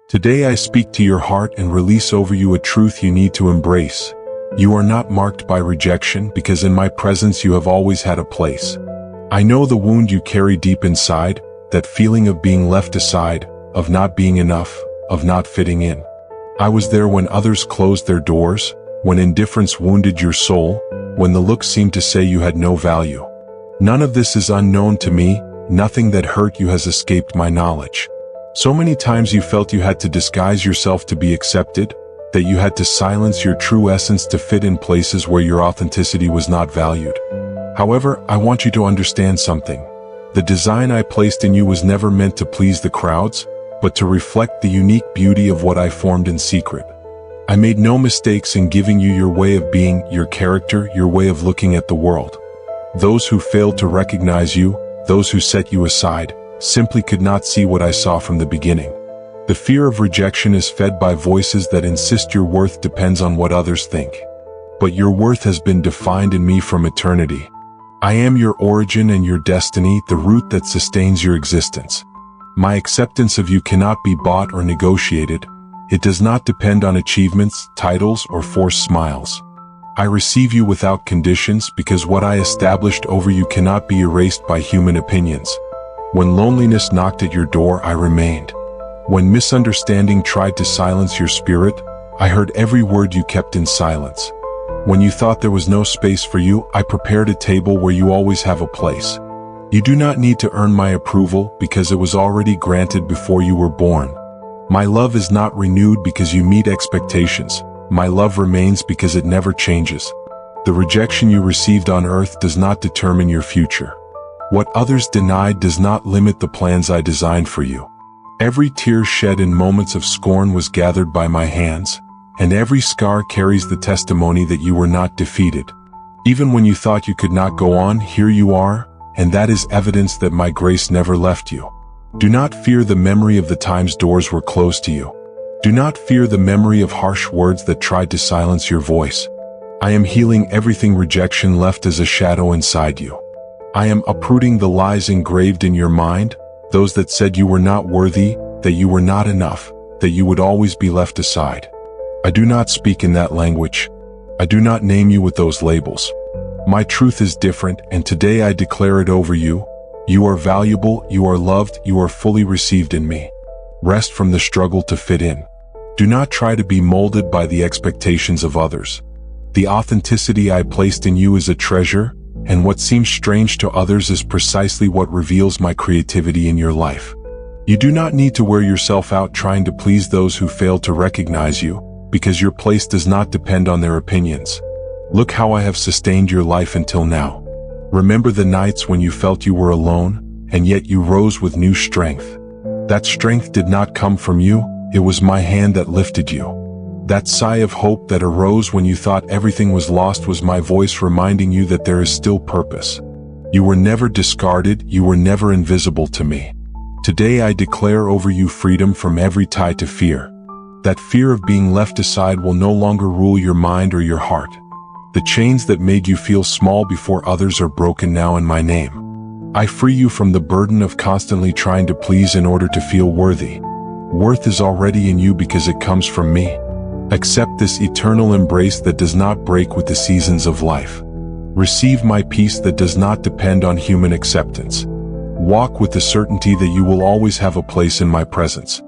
Today I speak to your heart and release over you a truth you need to embrace. You are not marked by rejection because in my presence you have always had a place. I know the wound you carry deep inside, that feeling of being left aside, of not being enough, of not fitting in. I was there when others closed their doors, when indifference wounded your soul, when the look seemed to say you had no value. None of this is unknown to me, nothing that hurt you has escaped my knowledge. So many times you felt you had to disguise yourself to be accepted, that you had to silence your true essence to fit in places where your authenticity was not valued. However, I want you to understand something. The design I placed in you was never meant to please the crowds, but to reflect the unique beauty of what I formed in secret. I made no mistakes in giving you your way of being, your character, your way of looking at the world. Those who failed to recognize you, those who set you aside, simply could not see what I saw from the beginning. The fear of rejection is fed by voices that insist your worth depends on what others think. But your worth has been defined in me from eternity. I am your origin and your destiny, the root that sustains your existence. My acceptance of you cannot be bought or negotiated. It does not depend on achievements, titles, or forced smiles. I receive you without conditions because what I established over you cannot be erased by human opinions. When loneliness knocked at your door, I remained. When misunderstanding tried to silence your spirit, I heard every word you kept in silence. When you thought there was no space for you, I prepared a table where you always have a place. You do not need to earn my approval because it was already granted before you were born. My love is not renewed because you meet expectations. My love remains because it never changes. The rejection you received on earth does not determine your future. What others denied does not limit the plans I designed for you. Every tear shed in moments of scorn was gathered by my hands, and every scar carries the testimony that you were not defeated. Even when you thought you could not go on, here you are, and that is evidence that my grace never left you. Do not fear the memory of the times doors were closed to you. Do not fear the memory of harsh words that tried to silence your voice. I am healing everything rejection left as a shadow inside you. I am uprooting the lies engraved in your mind, those that said you were not worthy, that you were not enough, that you would always be left aside. I do not speak in that language. I do not name you with those labels. My truth is different, and today I declare it over you. You are valuable, you are loved, you are fully received in me. Rest from the struggle to fit in. Do not try to be molded by the expectations of others. The authenticity I placed in you is a treasure, and what seems strange to others is precisely what reveals my creativity in your life. You do not need to wear yourself out trying to please those who fail to recognize you, because your place does not depend on their opinions. Look how I have sustained your life until now. Remember the nights when you felt you were alone, and yet you rose with new strength. That strength did not come from you, it was my hand that lifted you. That sigh of hope that arose when you thought everything was lost was my voice reminding you that there is still purpose. You were never discarded, you were never invisible to me. Today I declare over you freedom from every tie to fear. That fear of being left aside will no longer rule your mind or your heart. The chains that made you feel small before others are broken now in my name. I free you from the burden of constantly trying to please in order to feel worthy. Worth is already in you because it comes from me. Accept this eternal embrace that does not break with the seasons of life. Receive my peace that does not depend on human acceptance. Walk with the certainty that you will always have a place in my presence.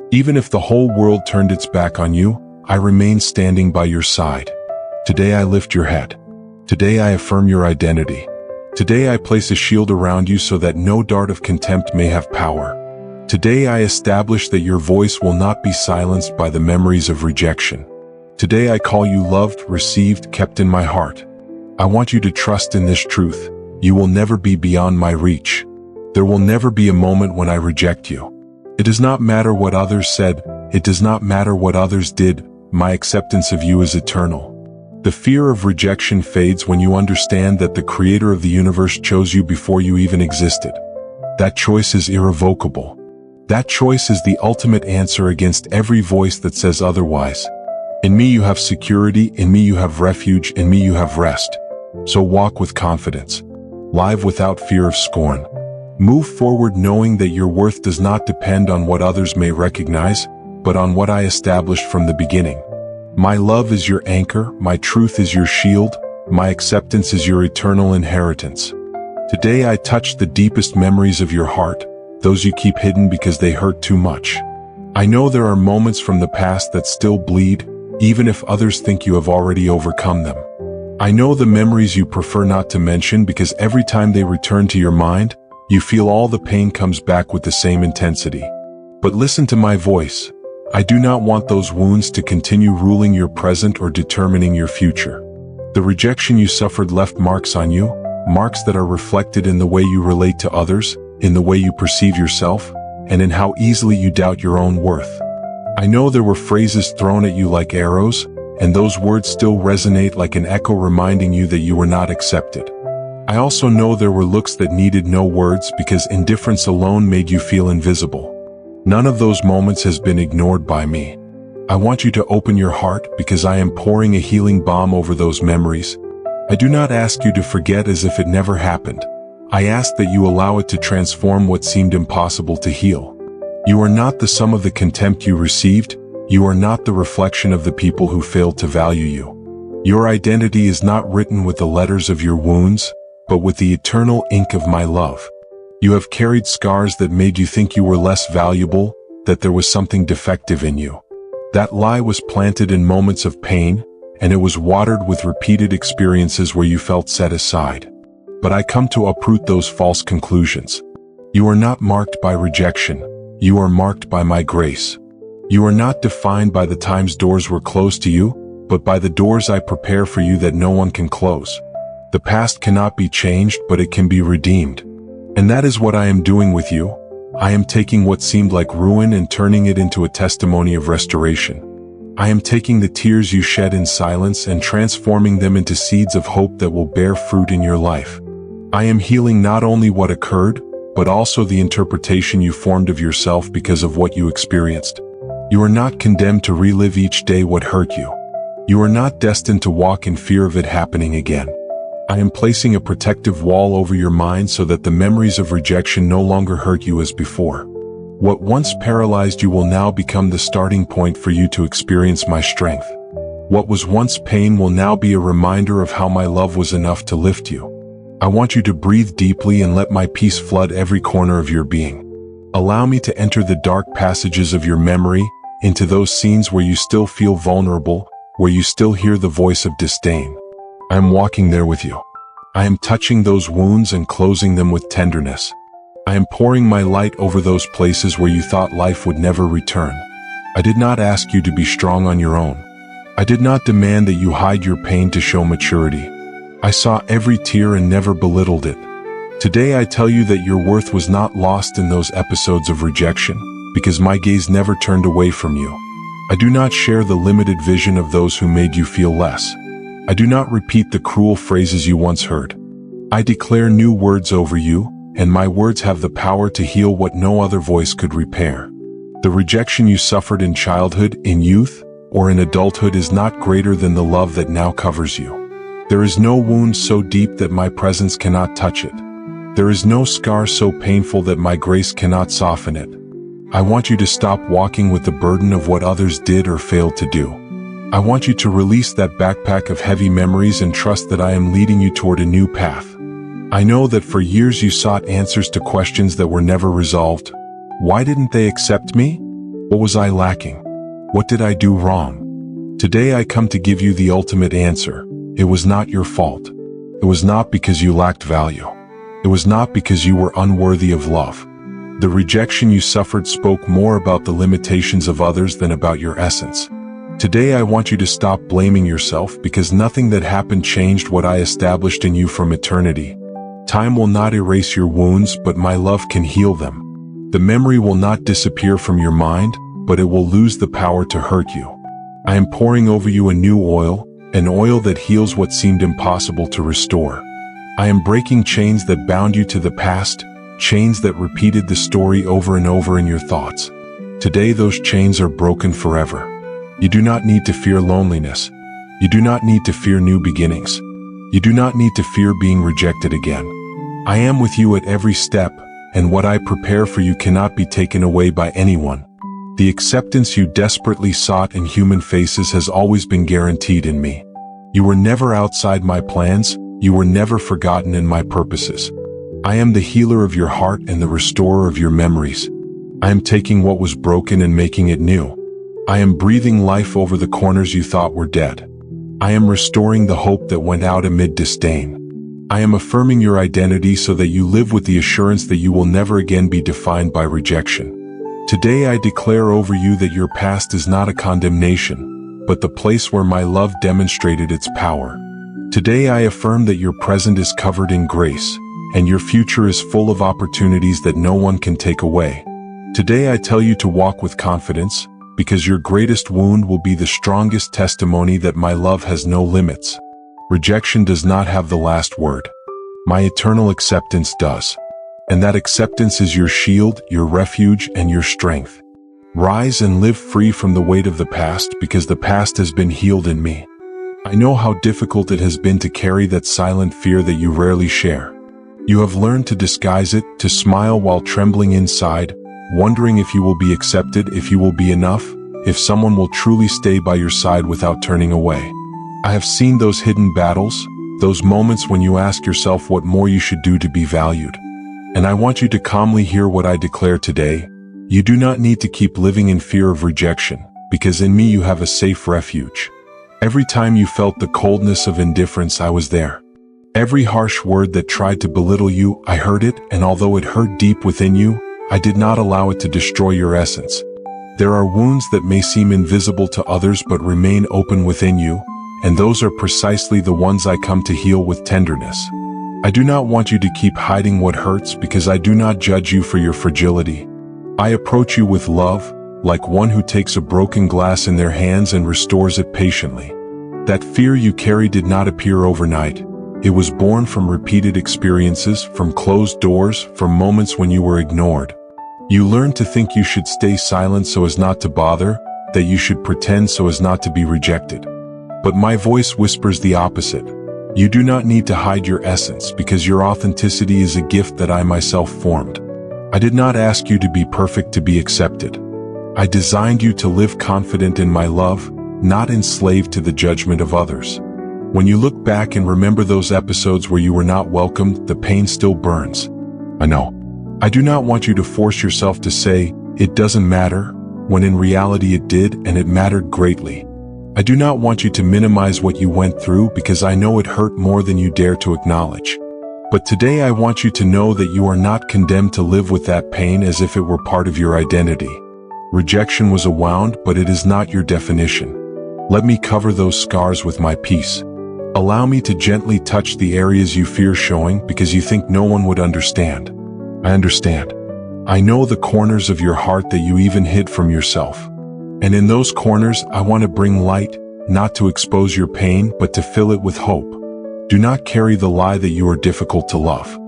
Even if the whole world turned its back on you, I remain standing by your side. Today I lift your head. Today I affirm your identity. Today I place a shield around you so that no dart of contempt may have power. Today I establish that your voice will not be silenced by the memories of rejection. Today I call you loved, received, kept in my heart. I want you to trust in this truth. You will never be beyond my reach. There will never be a moment when I reject you. It does not matter what others said. It does not matter what others did. My acceptance of you is eternal. The fear of rejection fades when you understand that the Creator of the universe chose you before you even existed. That choice is irrevocable. That choice is the ultimate answer against every voice that says otherwise. In me you have security, in me you have refuge, in me you have rest. So walk with confidence. Live without fear of scorn. Move forward knowing that your worth does not depend on what others may recognize. but on what I established from the beginning. My love is your anchor, my truth is your shield, my acceptance is your eternal inheritance. Today I touch the deepest memories of your heart, those you keep hidden because they hurt too much. I know there are moments from the past that still bleed, even if others think you have already overcome them. I know the memories you prefer not to mention because every time they return to your mind, you feel all the pain comes back with the same intensity. But listen to my voice. I do not want those wounds to continue ruling your present or determining your future. The rejection you suffered left marks on you, marks that are reflected in the way you relate to others, in the way you perceive yourself, and in how easily you doubt your own worth. I know there were phrases thrown at you like arrows, and those words still resonate like an echo reminding you that you were not accepted. I also know there were looks that needed no words because indifference alone made you feel invisible. None of those moments has been ignored by me. I want you to open your heart because I am pouring a healing balm over those memories. I do not ask you to forget as if it never happened. I ask that you allow it to transform what seemed impossible to heal. You are not the sum of the contempt you received. You are not the reflection of the people who failed to value you. Your identity is not written with the letters of your wounds, but with the eternal ink of my love. You have carried scars that made you think you were less valuable, that there was something defective in you. That lie was planted in moments of pain, and it was watered with repeated experiences where you felt set aside. But I come to uproot those false conclusions. You are not marked by rejection. You are marked by my grace. You are not defined by the times doors were closed to you, but by the doors I prepare for you that no one can close. The past cannot be changed, but it can be redeemed. And that is what I am doing with you. I am taking what seemed like ruin and turning it into a testimony of restoration. I am taking the tears you shed in silence and transforming them into seeds of hope that will bear fruit in your life. I am healing not only what occurred, but also the interpretation you formed of yourself because of what you experienced. You are not condemned to relive each day what hurt you. You are not destined to walk in fear of it happening again. I am placing a protective wall over your mind so that the memories of rejection no longer hurt you as before. What once paralyzed you will now become the starting point for you to experience my strength. What was once pain will now be a reminder of how my love was enough to lift you. I want you to breathe deeply and let my peace flood every corner of your being. Allow me to enter the dark passages of your memory, into those scenes where you still feel vulnerable, where you still hear the voice of disdain. I am walking there with you. I am touching those wounds and closing them with tenderness. I am pouring my light over those places where you thought life would never return. I did not ask you to be strong on your own. I did not demand that you hide your pain to show maturity. I saw every tear and never belittled it. Today I tell you that your worth was not lost in those episodes of rejection, because my gaze never turned away from you. I do not share the limited vision of those who made you feel less. I do not repeat the cruel phrases you once heard. I declare new words over you, and my words have the power to heal what no other voice could repair. The rejection you suffered in childhood, in youth, or in adulthood is not greater than the love that now covers you. There is no wound so deep that my presence cannot touch it. There is no scar so painful that my grace cannot soften it. I want you to stop walking with the burden of what others did or failed to do. I want you to release that backpack of heavy memories and trust that I am leading you toward a new path. I know that for years you sought answers to questions that were never resolved. Why didn't they accept me? What was I lacking? What did I do wrong? Today I come to give you the ultimate answer. It was not your fault. It was not because you lacked value. It was not because you were unworthy of love. The rejection you suffered spoke more about the limitations of others than about your essence. Today I want you to stop blaming yourself because nothing that happened changed what I established in you from eternity. Time will not erase your wounds, but my love can heal them. The memory will not disappear from your mind, but it will lose the power to hurt you. I am pouring over you a new oil, an oil that heals what seemed impossible to restore. I am breaking chains that bound you to the past, chains that repeated the story over and over in your thoughts. Today those chains are broken forever. You do not need to fear loneliness. You do not need to fear new beginnings. You do not need to fear being rejected again. I am with you at every step, and what I prepare for you cannot be taken away by anyone. The acceptance you desperately sought in human faces has always been guaranteed in me. You were never outside my plans, you were never forgotten in my purposes. I am the healer of your heart and the restorer of your memories. I am taking what was broken and making it new. I am breathing life over the corners you thought were dead. I am restoring the hope that went out amid disdain. I am affirming your identity so that you live with the assurance that you will never again be defined by rejection. Today I declare over you that your past is not a condemnation, but the place where my love demonstrated its power. Today I affirm that your present is covered in grace, and your future is full of opportunities that no one can take away. Today I tell you to walk with confidence, because your greatest wound will be the strongest testimony that my love has no limits. Rejection does not have the last word. My eternal acceptance does. And that acceptance is your shield, your refuge, and your strength. Rise and live free from the weight of the past, because the past has been healed in me. I know how difficult it has been to carry that silent fear that you rarely share. You have learned to disguise it, to smile while trembling inside, wondering if you will be accepted, if you will be enough, if someone will truly stay by your side without turning away. I have seen those hidden battles, those moments when you ask yourself what more you should do to be valued. And I want you to calmly hear what I declare today. You do not need to keep living in fear of rejection, because in me you have a safe refuge. Every time you felt the coldness of indifference, I was there. Every harsh word that tried to belittle you, I heard it, and although it hurt deep within you, I did not allow it to destroy your essence. There are wounds that may seem invisible to others but remain open within you, and those are precisely the ones I come to heal with tenderness. I do not want you to keep hiding what hurts, because I do not judge you for your fragility. I approach you with love, like one who takes a broken glass in their hands and restores it patiently. That fear you carry did not appear overnight. It was born from repeated experiences, from closed doors, from moments when you were ignored. You learned to think you should stay silent so as not to bother, that you should pretend so as not to be rejected. But my voice whispers the opposite. You do not need to hide your essence, because your authenticity is a gift that I myself formed. I did not ask you to be perfect to be accepted. I designed you to live confident in my love, not enslaved to the judgment of others. When you look back and remember those episodes where you were not welcomed, the pain still burns. I know. I do not want you to force yourself to say, "It doesn't matter," when in reality it did, and it mattered greatly. I do not want you to minimize what you went through, because I know it hurt more than you dare to acknowledge. But today I want you to know that you are not condemned to live with that pain as if it were part of your identity. Rejection was a wound, but it is not your definition. Let me cover those scars with my peace. Allow me to gently touch the areas you fear showing, because you think no one would understand. I understand. I know the corners of your heart that you even hid from yourself. And in those corners, I want to bring light, not to expose your pain, but to fill it with hope. Do not carry the lie that you are difficult to love.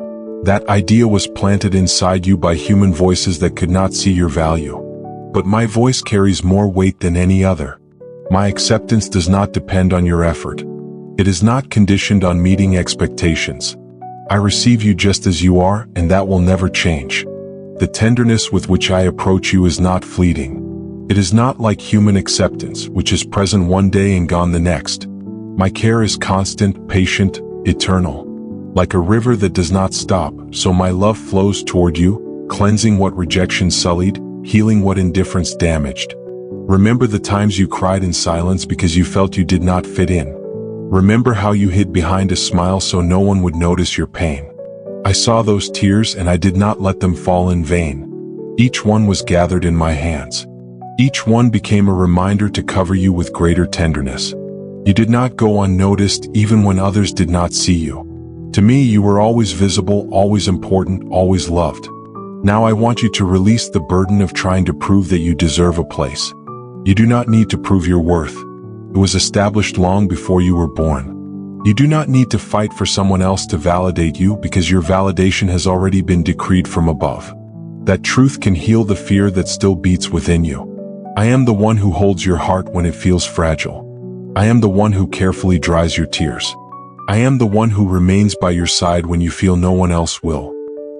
That idea was planted inside you by human voices that could not see your value. But my voice carries more weight than any other. My acceptance does not depend on your effort. It is not conditioned on meeting expectations. I receive you just as you are, and that will never change. The tenderness with which I approach you is not fleeting. It is not like human acceptance, which is present one day and gone the next. My care is constant, patient, eternal. Like a river that does not stop, so my love flows toward you, cleansing what rejection sullied, healing what indifference damaged. Remember the times you cried in silence because you felt you did not fit in. Remember how you hid behind a smile so no one would notice your pain. I saw those tears and I did not let them fall in vain. Each one was gathered in my hands. Each one became a reminder to cover you with greater tenderness. You did not go unnoticed even when others did not see you. To me, you were always visible, always important, always loved. Now I want you to release the burden of trying to prove that you deserve a place. You do not need to prove your worth. It was established long before you were born. You do not need to fight for someone else to validate you, because your validation has already been decreed from above. That truth can heal the fear that still beats within you. I am the one who holds your heart when it feels fragile. I am the one who carefully dries your tears. I am the one who remains by your side when you feel no one else will.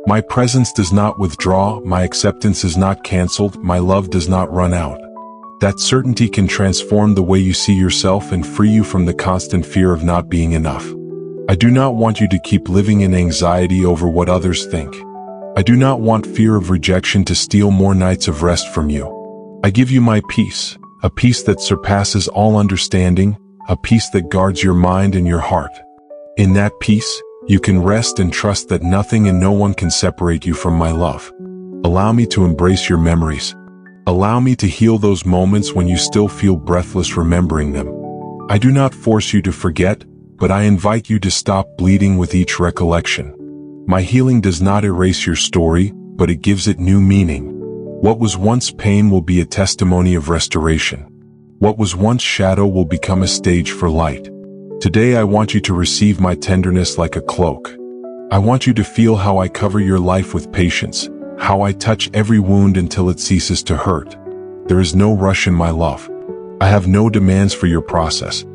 My presence does not withdraw, my acceptance is not canceled, my love does not run out. That certainty can transform the way you see yourself and free you from the constant fear of not being enough. I do not want you to keep living in anxiety over what others think. I do not want fear of rejection to steal more nights of rest from you. I give you my peace, a peace that surpasses all understanding, a peace that guards your mind and your heart. In that peace, you can rest and trust that nothing and no one can separate you from my love. Allow me to embrace your memories. Allow me to heal those moments when you still feel breathless remembering them. I do not force you to forget, but I invite you to stop bleeding with each recollection. My healing does not erase your story, but it gives it new meaning. What was once pain will be a testimony of restoration. What was once shadow will become a stage for light. Today I want you to receive my tenderness like a cloak. I want you to feel how I cover your life with patience, how I touch every wound until it ceases to hurt. There is no rush in my love. I have no demands for your process.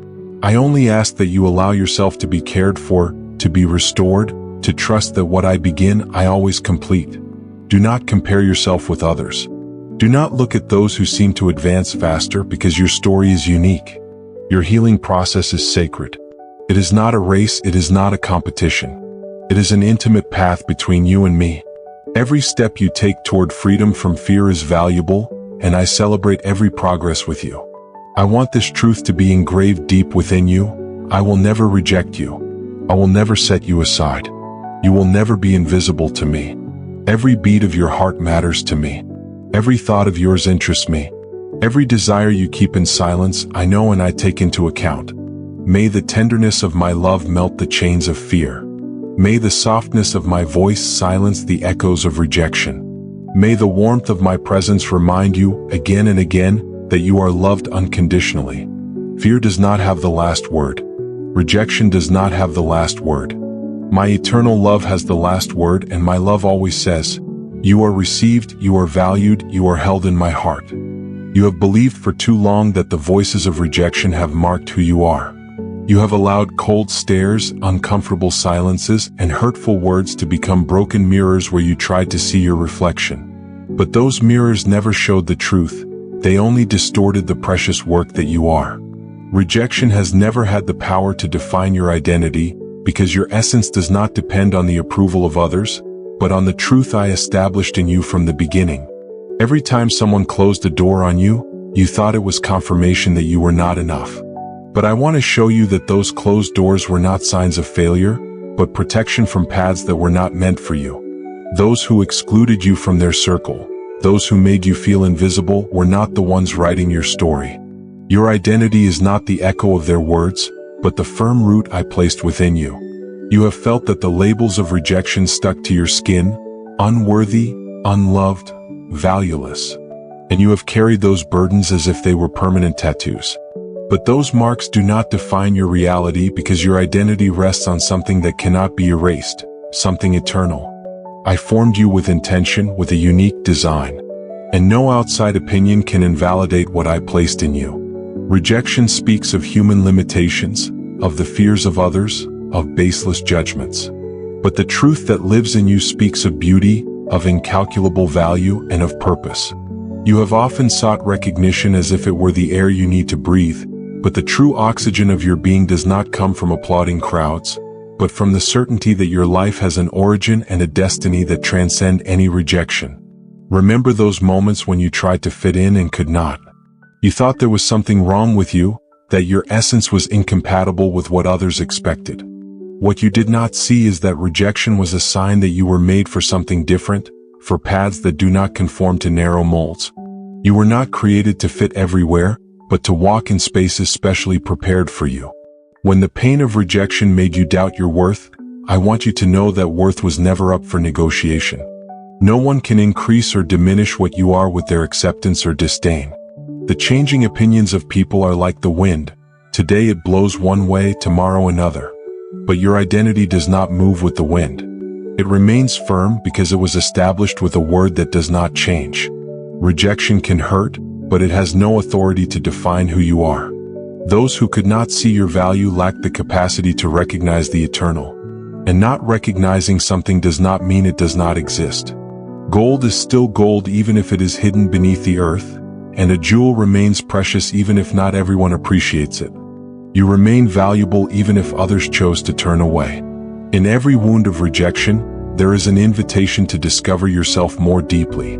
I only ask that you allow yourself to be cared for, to be restored, to trust that what I begin, I always complete. Do not compare yourself with others. Do not look at those who seem to advance faster because your story is unique. Your healing process is sacred. It is not a race, it is not a competition. It is an intimate path between you and me. Every step you take toward freedom from fear is valuable, and I celebrate every progress with you. I want this truth to be engraved deep within you. I will never reject you. I will never set you aside. You will never be invisible to me. Every beat of your heart matters to me. Every thought of yours interests me. Every desire you keep in silence, I know and I take into account. May the tenderness of my love melt the chains of fear. May the softness of my voice silence the echoes of rejection. May the warmth of my presence remind you, again and again, that you are loved unconditionally. Fear does not have the last word. Rejection does not have the last word. My eternal love has the last word, and my love always says, you are received, you are valued, you are held in my heart. You have believed for too long that the voices of rejection have marked who you are. You have allowed cold stares, uncomfortable silences, and hurtful words to become broken mirrors where you tried to see your reflection. But those mirrors never showed the truth. They only distorted the precious work that you are. Rejection has never had the power to define your identity, because your essence does not depend on the approval of others, but on the truth I established in you from the beginning. Every time someone closed a door on you, you thought it was confirmation that you were not enough. But I want to show you that those closed doors were not signs of failure, but protection from paths that were not meant for you. Those who excluded you from their circle, those who made you feel invisible, were not the ones writing your story. Your identity is not the echo of their words, but the firm root I placed within you. You have felt that the labels of rejection stuck to your skin, unworthy, unloved, valueless. And you have carried those burdens as if they were permanent tattoos. But those marks do not define your reality, because your identity rests on something that cannot be erased, something eternal. I formed you with intention, with a unique design. And no outside opinion can invalidate what I placed in you. Rejection speaks of human limitations, of the fears of others, of baseless judgments. But the truth that lives in you speaks of beauty, of incalculable value, and of purpose. You have often sought recognition as if it were the air you need to breathe, but the true oxygen of your being does not come from applauding crowds, but from the certainty that your life has an origin and a destiny that transcend any rejection. Remember those moments when you tried to fit in and could not. You thought there was something wrong with you, that your essence was incompatible with what others expected. What you did not see is that rejection was a sign that you were made for something different, for paths that do not conform to narrow molds. You were not created to fit everywhere, but to walk in spaces specially prepared for you. When the pain of rejection made you doubt your worth, I want you to know that worth was never up for negotiation. No one can increase or diminish what you are with their acceptance or disdain. The changing opinions of people are like the wind. Today it blows one way, tomorrow another. But your identity does not move with the wind. It remains firm because it was established with a word that does not change. Rejection can hurt, but it has no authority to define who you are. Those who could not see your value lacked the capacity to recognize the eternal. And not recognizing something does not mean it does not exist. Gold is still gold even if it is hidden beneath the earth, and a jewel remains precious even if not everyone appreciates it. You remain valuable even if others chose to turn away. In every wound of rejection, there is an invitation to discover yourself more deeply.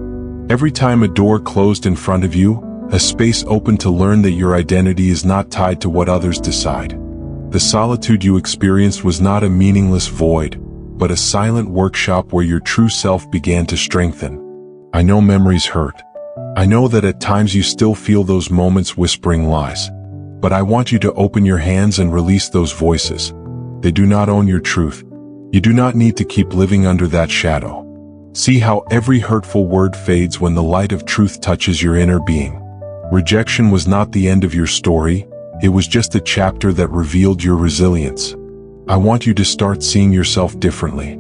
Every time a door closed in front of you, a space opened to learn that your identity is not tied to what others decide. The solitude you experienced was not a meaningless void, but a silent workshop where your true self began to strengthen. I know memories hurt. I know that at times you still feel those moments whispering lies. But I want you to open your hands and release those voices. They do not own your truth. You do not need to keep living under that shadow. See how every hurtful word fades when the light of truth touches your inner being. Rejection was not the end of your story. It was just a chapter that revealed your resilience. I want you to start seeing yourself differently.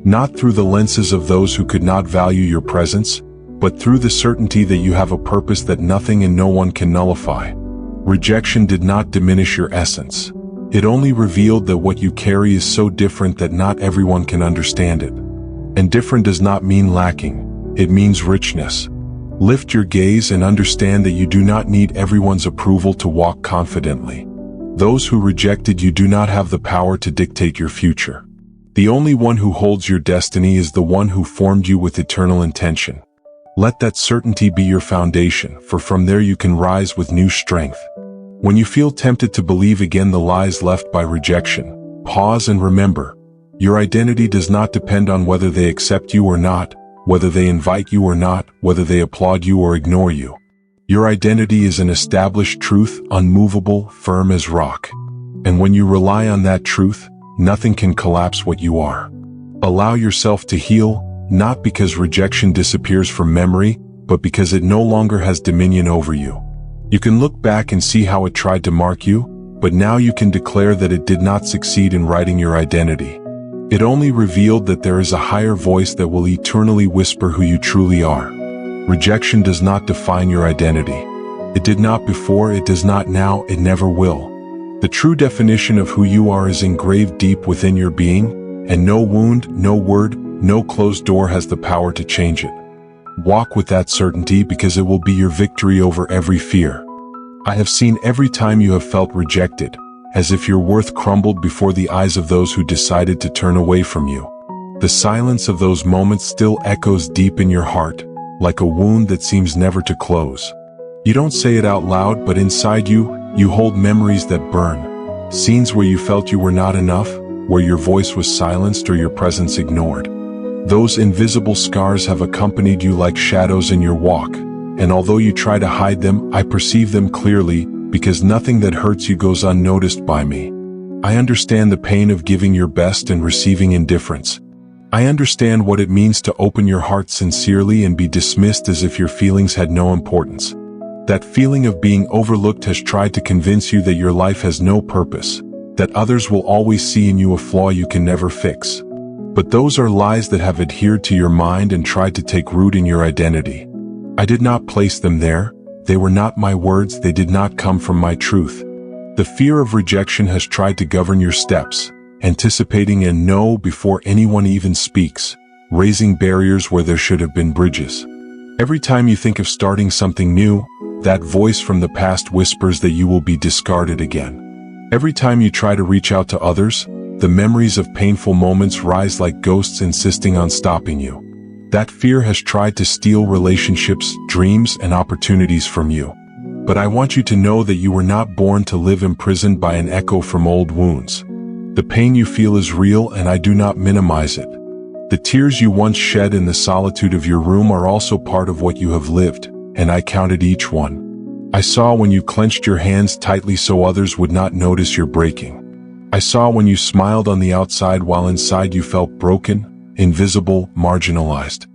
Not through the lenses of those who could not value your presence, but through the certainty that you have a purpose that nothing and no one can nullify. Rejection did not diminish your essence. It only revealed that what you carry is so different that not everyone can understand it. And different does not mean lacking. It means richness. Lift your gaze and understand that you do not need everyone's approval to walk confidently. Those who rejected you do not have the power to dictate your future. The only one who holds your destiny is the one who formed you with eternal intention. Let that certainty be your foundation, for from there you can rise with new strength. When you feel tempted to believe again the lies left by rejection, pause and remember, your identity does not depend on whether they accept you or not, whether they invite you or not, whether they applaud you or ignore you. Your identity is an established truth, unmovable, firm as rock. And when you rely on that truth, nothing can collapse what you are. Allow yourself to heal, not because rejection disappears from memory, but because it no longer has dominion over you. You can look back and see how it tried to mark you, but now you can declare that it did not succeed in writing your identity. It only revealed that there is a higher voice that will eternally whisper who you truly are. Rejection does not define your identity. It did not before, it does not now, it never will. The true definition of who you are is engraved deep within your being, and no wound, no word, no closed door has the power to change it. Walk with that certainty because it will be your victory over every fear. I have seen every time you have felt rejected, as if your worth crumbled before the eyes of those who decided to turn away from you. The silence of those moments still echoes deep in your heart, like a wound that seems never to close. You don't say it out loud, but inside you hold memories that burn. Scenes where you felt you were not enough, where your voice was silenced or your presence ignored. Those invisible scars have accompanied you like shadows in your walk, and although you try to hide them, I perceive them clearly, because nothing that hurts you goes unnoticed by me. I understand the pain of giving your best and receiving indifference. I understand what it means to open your heart sincerely and be dismissed as if your feelings had no importance. That feeling of being overlooked has tried to convince you that your life has no purpose, that others will always see in you a flaw you can never fix. But those are lies that have adhered to your mind and tried to take root in your identity. I did not place them there. They were not my words, they did not come from my truth. The fear of rejection has tried to govern your steps, anticipating a no before anyone even speaks, raising barriers where there should have been bridges. Every time you think of starting something new, that voice from the past whispers that you will be discarded again. Every time you try to reach out to others, the memories of painful moments rise like ghosts insisting on stopping you. That fear has tried to steal relationships, dreams, and opportunities from you. But I want you to know that you were not born to live imprisoned by an echo from old wounds. The pain you feel is real, and I do not minimize it. The tears you once shed in the solitude of your room are also part of what you have lived, and I counted each one. I saw when you clenched your hands tightly so others would not notice your breaking. I saw when you smiled on the outside while inside you felt broken, invisible, marginalized.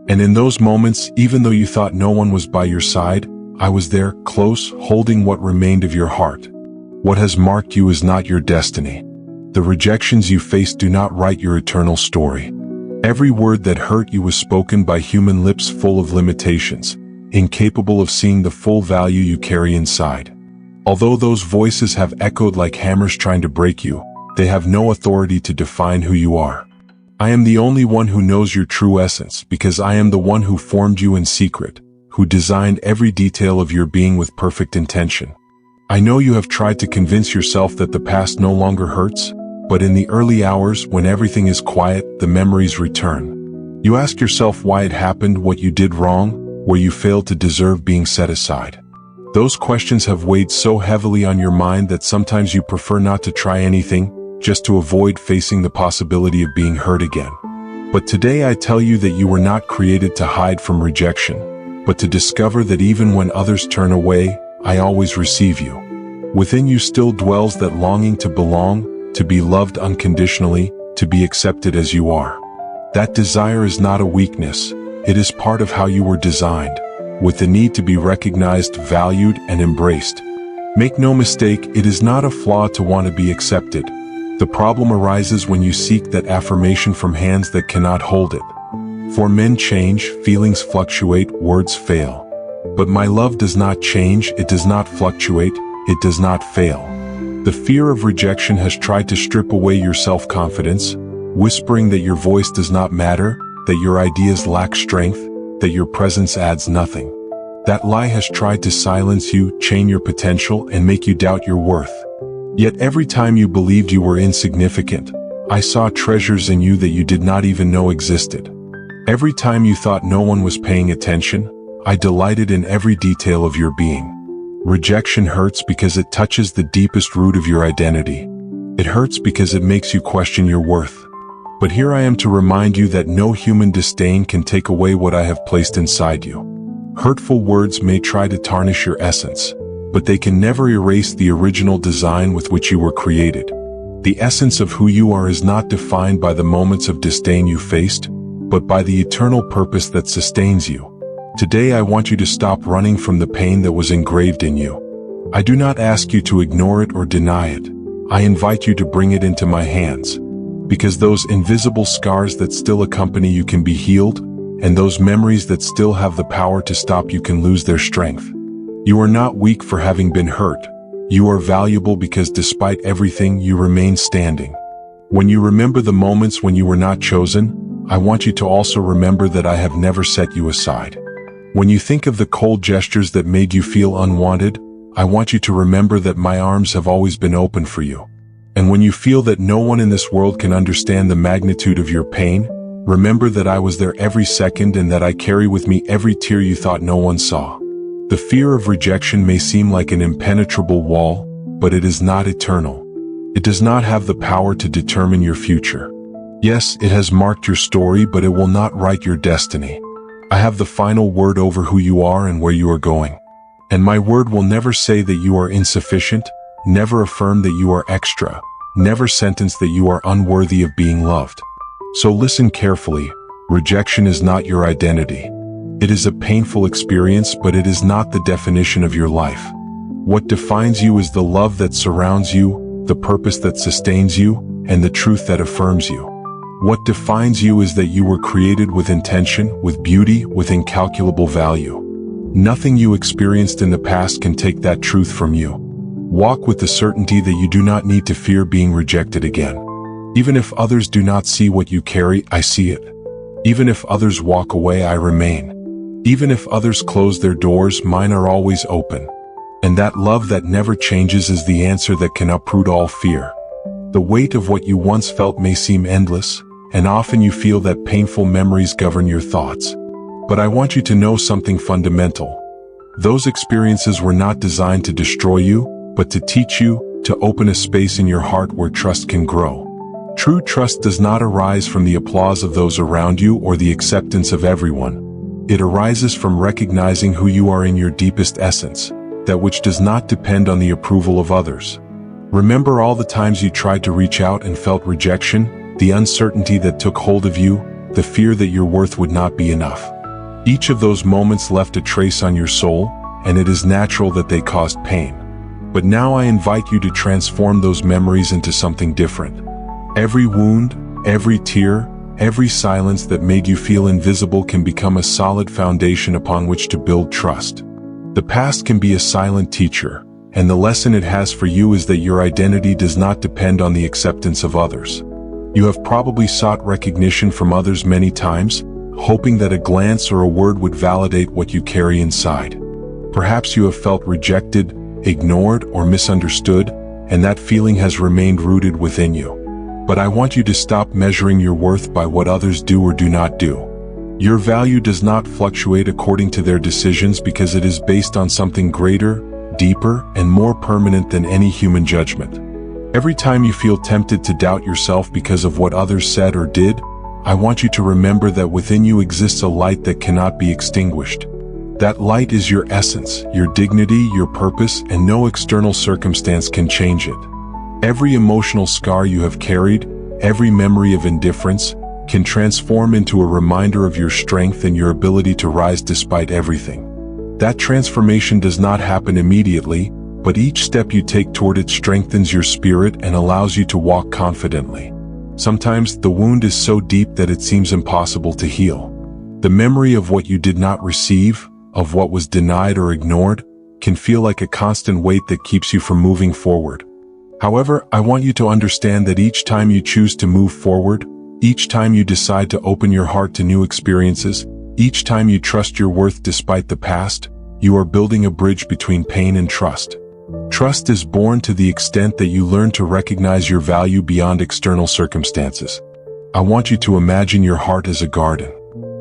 And in those moments, even though you thought no one was by your side, I was there, close, holding what remained of your heart. What has marked you is not your destiny. The rejections you face do not write your eternal story. Every word that hurt you was spoken by human lips full of limitations, incapable of seeing the full value you carry inside. Although those voices have echoed like hammers trying to break you, they have no authority to define who you are. I am the only one who knows your true essence because I am the one who formed you in secret, who designed every detail of your being with perfect intention. I know you have tried to convince yourself that the past no longer hurts, but in the early hours when everything is quiet, the memories return. You ask yourself why it happened, what you did wrong, where you failed to deserve being set aside. Those questions have weighed so heavily on your mind that sometimes you prefer not to try anything, just to avoid facing the possibility of being hurt again. But today I tell you that you were not created to hide from rejection, but to discover that even when others turn away, I always receive you. Within you still dwells that longing to belong, to be loved unconditionally, to be accepted as you are. That desire is not a weakness, it is part of how you were designed, with the need to be recognized, valued, and embraced. Make no mistake, it is not a flaw to want to be accepted. The problem arises when you seek that affirmation from hands that cannot hold it. For men change, feelings fluctuate, words fail. But my love does not change, it does not fluctuate, it does not fail. The fear of rejection has tried to strip away your self-confidence, whispering that your voice does not matter, that your ideas lack strength, that your presence adds nothing. That lie has tried to silence you, chain your potential, and make you doubt your worth. Yet every time you believed you were insignificant, I saw treasures in you that you did not even know existed. Every time you thought no one was paying attention, I delighted in every detail of your being. Rejection hurts because it touches the deepest root of your identity. It hurts because it makes you question your worth. But here I am to remind you that no human disdain can take away what I have placed inside you. Hurtful words may try to tarnish your essence, but they can never erase the original design with which you were created. The essence of who you are is not defined by the moments of disdain you faced, but by the eternal purpose that sustains you. Today I want you to stop running from the pain that was engraved in you. I do not ask you to ignore it or deny it. I invite you to bring it into my hands. Because those invisible scars that still accompany you can be healed, and those memories that still have the power to stop you can lose their strength. You are not weak for having been hurt. You are valuable because despite everything, you remain standing. When you remember the moments when you were not chosen, I want you to also remember that I have never set you aside. When you think of the cold gestures that made you feel unwanted, I want you to remember that my arms have always been open for you. And when you feel that no one in this world can understand the magnitude of your pain, remember that I was there every second and that I carry with me every tear you thought no one saw. The fear of rejection may seem like an impenetrable wall, but it is not eternal. It does not have the power to determine your future. Yes, it has marked your story, but it will not write your destiny. I have the final word over who you are and where you are going. And my word will never say that you are insufficient, never affirm that you are extra, never sentence that you are unworthy of being loved. So listen carefully, rejection is not your identity. It is a painful experience, but it is not the definition of your life. What defines you is the love that surrounds you, the purpose that sustains you, and the truth that affirms you. What defines you is that you were created with intention, with beauty, with incalculable value. Nothing you experienced in the past can take that truth from you. Walk with the certainty that you do not need to fear being rejected again. Even if others do not see what you carry, I see it. Even if others walk away, I remain. Even if others close their doors, mine are always open. And that love that never changes is the answer that can uproot all fear. The weight of what you once felt may seem endless, and often you feel that painful memories govern your thoughts. But I want you to know something fundamental. Those experiences were not designed to destroy you, but to teach you, to open a space in your heart where trust can grow. True trust does not arise from the applause of those around you or the acceptance of everyone. It arises from recognizing who you are in your deepest essence, that which does not depend on the approval of others. Remember all the times you tried to reach out and felt rejection, the uncertainty that took hold of you, the fear that your worth would not be enough. Each of those moments left a trace on your soul, and it is natural that they caused pain. But now I invite you to transform those memories into something different. Every wound, every tear, every silence that made you feel invisible can become a solid foundation upon which to build trust. The past can be a silent teacher, and the lesson it has for you is that your identity does not depend on the acceptance of others. You have probably sought recognition from others many times, hoping that a glance or a word would validate what you carry inside. Perhaps you have felt rejected, ignored, or misunderstood, and that feeling has remained rooted within you. But I want you to stop measuring your worth by what others do or do not do. Your value does not fluctuate according to their decisions because it is based on something greater, deeper, and more permanent than any human judgment. Every time you feel tempted to doubt yourself because of what others said or did, I want you to remember that within you exists a light that cannot be extinguished. That light is your essence, your dignity, your purpose, and no external circumstance can change it. Every emotional scar you have carried, every memory of indifference, can transform into a reminder of your strength and your ability to rise despite everything. That transformation does not happen immediately, but each step you take toward it strengthens your spirit and allows you to walk confidently. Sometimes the wound is so deep that it seems impossible to heal. The memory of what you did not receive, of what was denied or ignored, can feel like a constant weight that keeps you from moving forward. However, I want you to understand that each time you choose to move forward, each time you decide to open your heart to new experiences, each time you trust your worth despite the past, you are building a bridge between pain and trust. Trust is born to the extent that you learn to recognize your value beyond external circumstances. I want you to imagine your heart as a garden.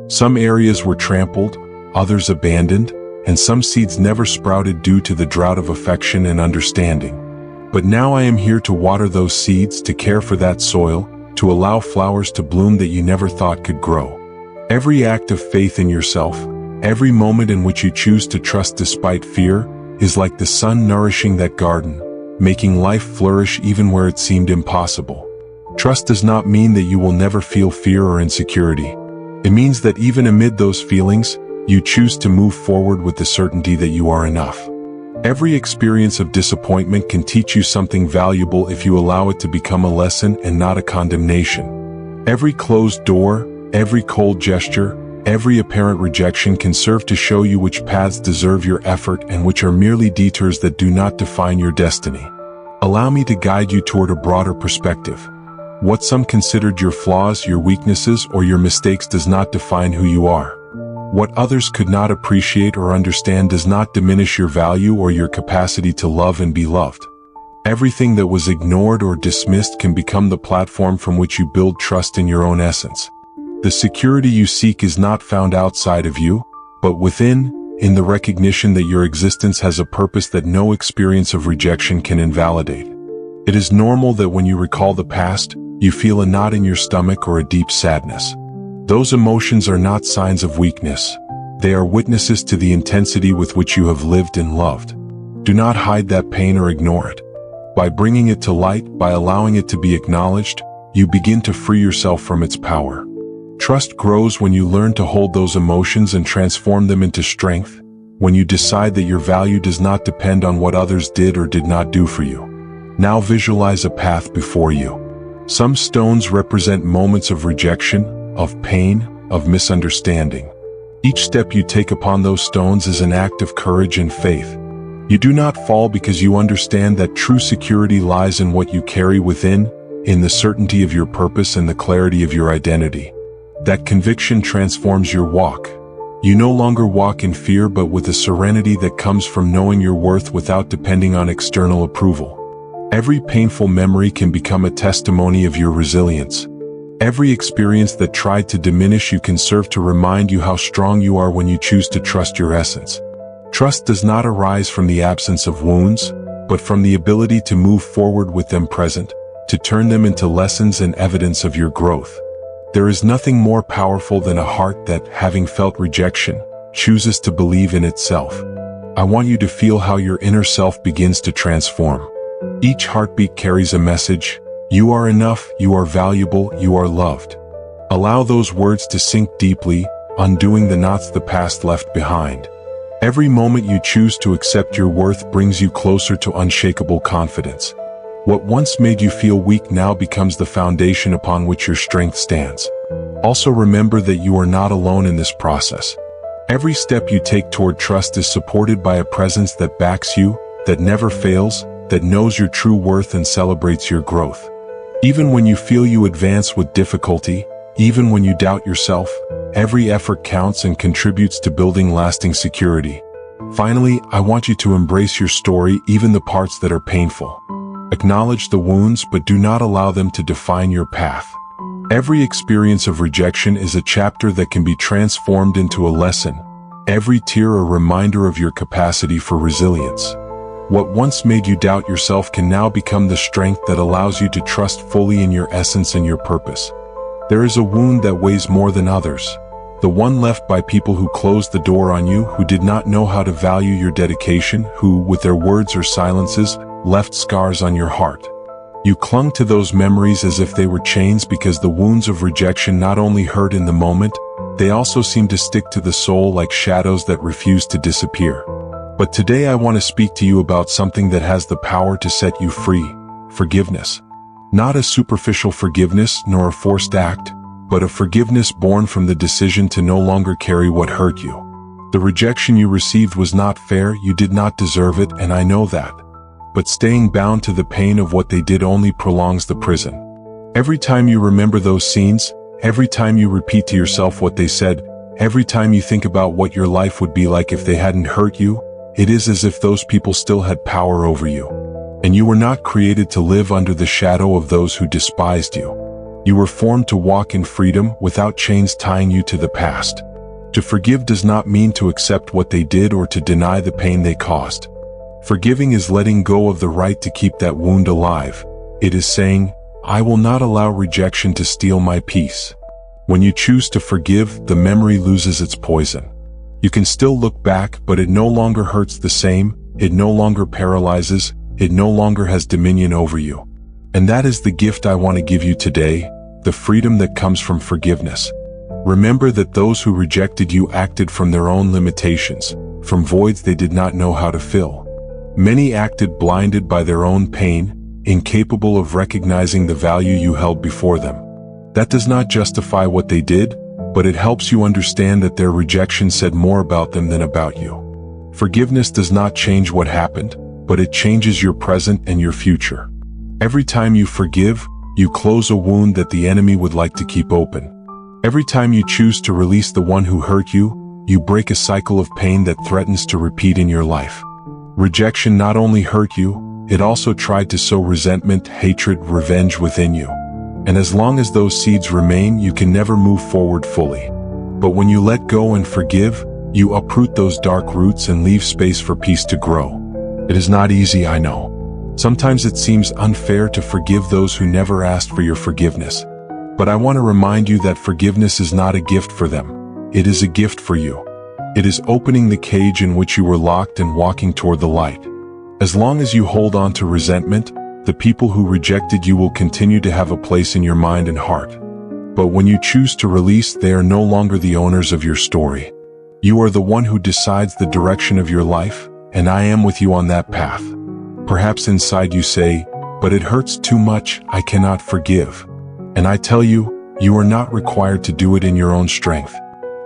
Some areas were trampled, others abandoned, and some seeds never sprouted due to the drought of affection and understanding. But now I am here to water those seeds, to care for that soil, to allow flowers to bloom that you never thought could grow. Every act of faith in yourself, every moment in which you choose to trust despite fear, is like the sun nourishing that garden, making life flourish even where it seemed impossible. Trust does not mean that you will never feel fear or insecurity. It means that even amid those feelings, you choose to move forward with the certainty that you are enough. Every experience of disappointment can teach you something valuable if you allow it to become a lesson and not a condemnation. Every closed door, every cold gesture, every apparent rejection can serve to show you which paths deserve your effort and which are merely detours that do not define your destiny. Allow me to guide you toward a broader perspective. What some considered your flaws, your weaknesses, or your mistakes does not define who you are. What others could not appreciate or understand does not diminish your value or your capacity to love and be loved. Everything that was ignored or dismissed can become the platform from which you build trust in your own essence. The security you seek is not found outside of you, but within, in the recognition that your existence has a purpose that no experience of rejection can invalidate. It is normal that when you recall the past, you feel a knot in your stomach or a deep sadness. Those emotions are not signs of weakness. They are witnesses to the intensity with which you have lived and loved. Do not hide that pain or ignore it. By bringing it to light, by allowing it to be acknowledged, you begin to free yourself from its power. Trust grows when you learn to hold those emotions and transform them into strength, when you decide that your value does not depend on what others did or did not do for you. Now visualize a path before you. Some stones represent moments of rejection, of pain, of misunderstanding. Each step you take upon those stones is an act of courage and faith. You do not fall because you understand that true security lies in what you carry within, in the certainty of your purpose and the clarity of your identity. That conviction transforms your walk. You no longer walk in fear but with a serenity that comes from knowing your worth without depending on external approval. Every painful memory can become a testimony of your resilience. Every experience that tried to diminish you can serve to remind you how strong you are when you choose to trust your essence. Trust does not arise from the absence of wounds, but from the ability to move forward with them present, to turn them into lessons and evidence of your growth. There is nothing more powerful than a heart that, having felt rejection, chooses to believe in itself. I want you to feel how your inner self begins to transform. Each heartbeat carries a message. You are enough, you are valuable, you are loved. Allow those words to sink deeply, undoing the knots the past left behind. Every moment you choose to accept your worth brings you closer to unshakable confidence. What once made you feel weak now becomes the foundation upon which your strength stands. Also remember that you are not alone in this process. Every step you take toward trust is supported by a presence that backs you, that never fails, that knows your true worth and celebrates your growth. Even when you feel you advance with difficulty, even when you doubt yourself, every effort counts and contributes to building lasting security. Finally, I want you to embrace your story, even the parts that are painful. Acknowledge the wounds, but do not allow them to define your path. Every experience of rejection is a chapter that can be transformed into a lesson. Every tear a reminder of your capacity for resilience. What once made you doubt yourself can now become the strength that allows you to trust fully in your essence and your purpose. There is a wound that weighs more than others. The one left by people who closed the door on you, who did not know how to value your dedication, who, with their words or silences, left scars on your heart. You clung to those memories as if they were chains because the wounds of rejection not only hurt in the moment, they also seem to stick to the soul like shadows that refuse to disappear. But today I want to speak to you about something that has the power to set you free: forgiveness. Not a superficial forgiveness nor a forced act, but a forgiveness born from the decision to no longer carry what hurt you. The rejection you received was not fair, you did not deserve it, and I know that. But staying bound to the pain of what they did only prolongs the prison. Every time you remember those scenes, every time you repeat to yourself what they said, every time you think about what your life would be like if they hadn't hurt you, it is as if those people still had power over you. And you were not created to live under the shadow of those who despised you. You were formed to walk in freedom without chains tying you to the past. To forgive does not mean to accept what they did or to deny the pain they caused. Forgiving is letting go of the right to keep that wound alive. It is saying, I will not allow rejection to steal my peace. When you choose to forgive, the memory loses its poison. You can still look back, but it no longer hurts the same, it no longer paralyzes, it no longer has dominion over you. And that is the gift I want to give you today, the freedom that comes from forgiveness. Remember that those who rejected you acted from their own limitations, from voids they did not know how to fill. Many acted blinded by their own pain, incapable of recognizing the value you held before them. That does not justify what they did, but it helps you understand that their rejection said more about them than about you. Forgiveness does not change what happened, but it changes your present and your future. Every time you forgive, you close a wound that the enemy would like to keep open. Every time you choose to release the one who hurt you, you break a cycle of pain that threatens to repeat in your life. Rejection not only hurt you, it also tried to sow resentment, hatred, revenge within you. And as long as those seeds remain, you can never move forward fully. But when you let go and forgive, you uproot those dark roots and leave space for peace to grow. It is not easy, I know. Sometimes it seems unfair to forgive those who never asked for your forgiveness. But I want to remind you that forgiveness is not a gift for them. It is a gift for you. It is opening the cage in which you were locked and walking toward the light. As long as you hold on to resentment, the people who rejected you will continue to have a place in your mind and heart. But when you choose to release, they are no longer the owners of your story. You are the one who decides the direction of your life, and I am with you on that path. Perhaps inside you say, but it hurts too much, I cannot forgive. And I tell you, you are not required to do it in your own strength.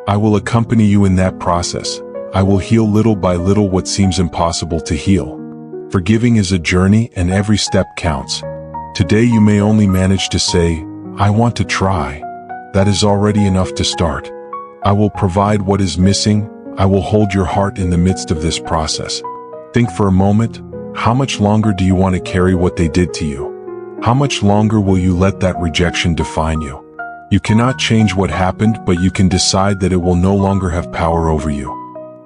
I will accompany you in that process. I will heal little by little what seems impossible to heal. Forgiving is a journey and every step counts. Today you may only manage to say, I want to try. That is already enough to start. I will provide what is missing. I will hold your heart in the midst of this process. Think for a moment, how much longer do you want to carry what they did to you? How much longer will you let that rejection define you? You cannot change what happened, but you can decide that it will no longer have power over you.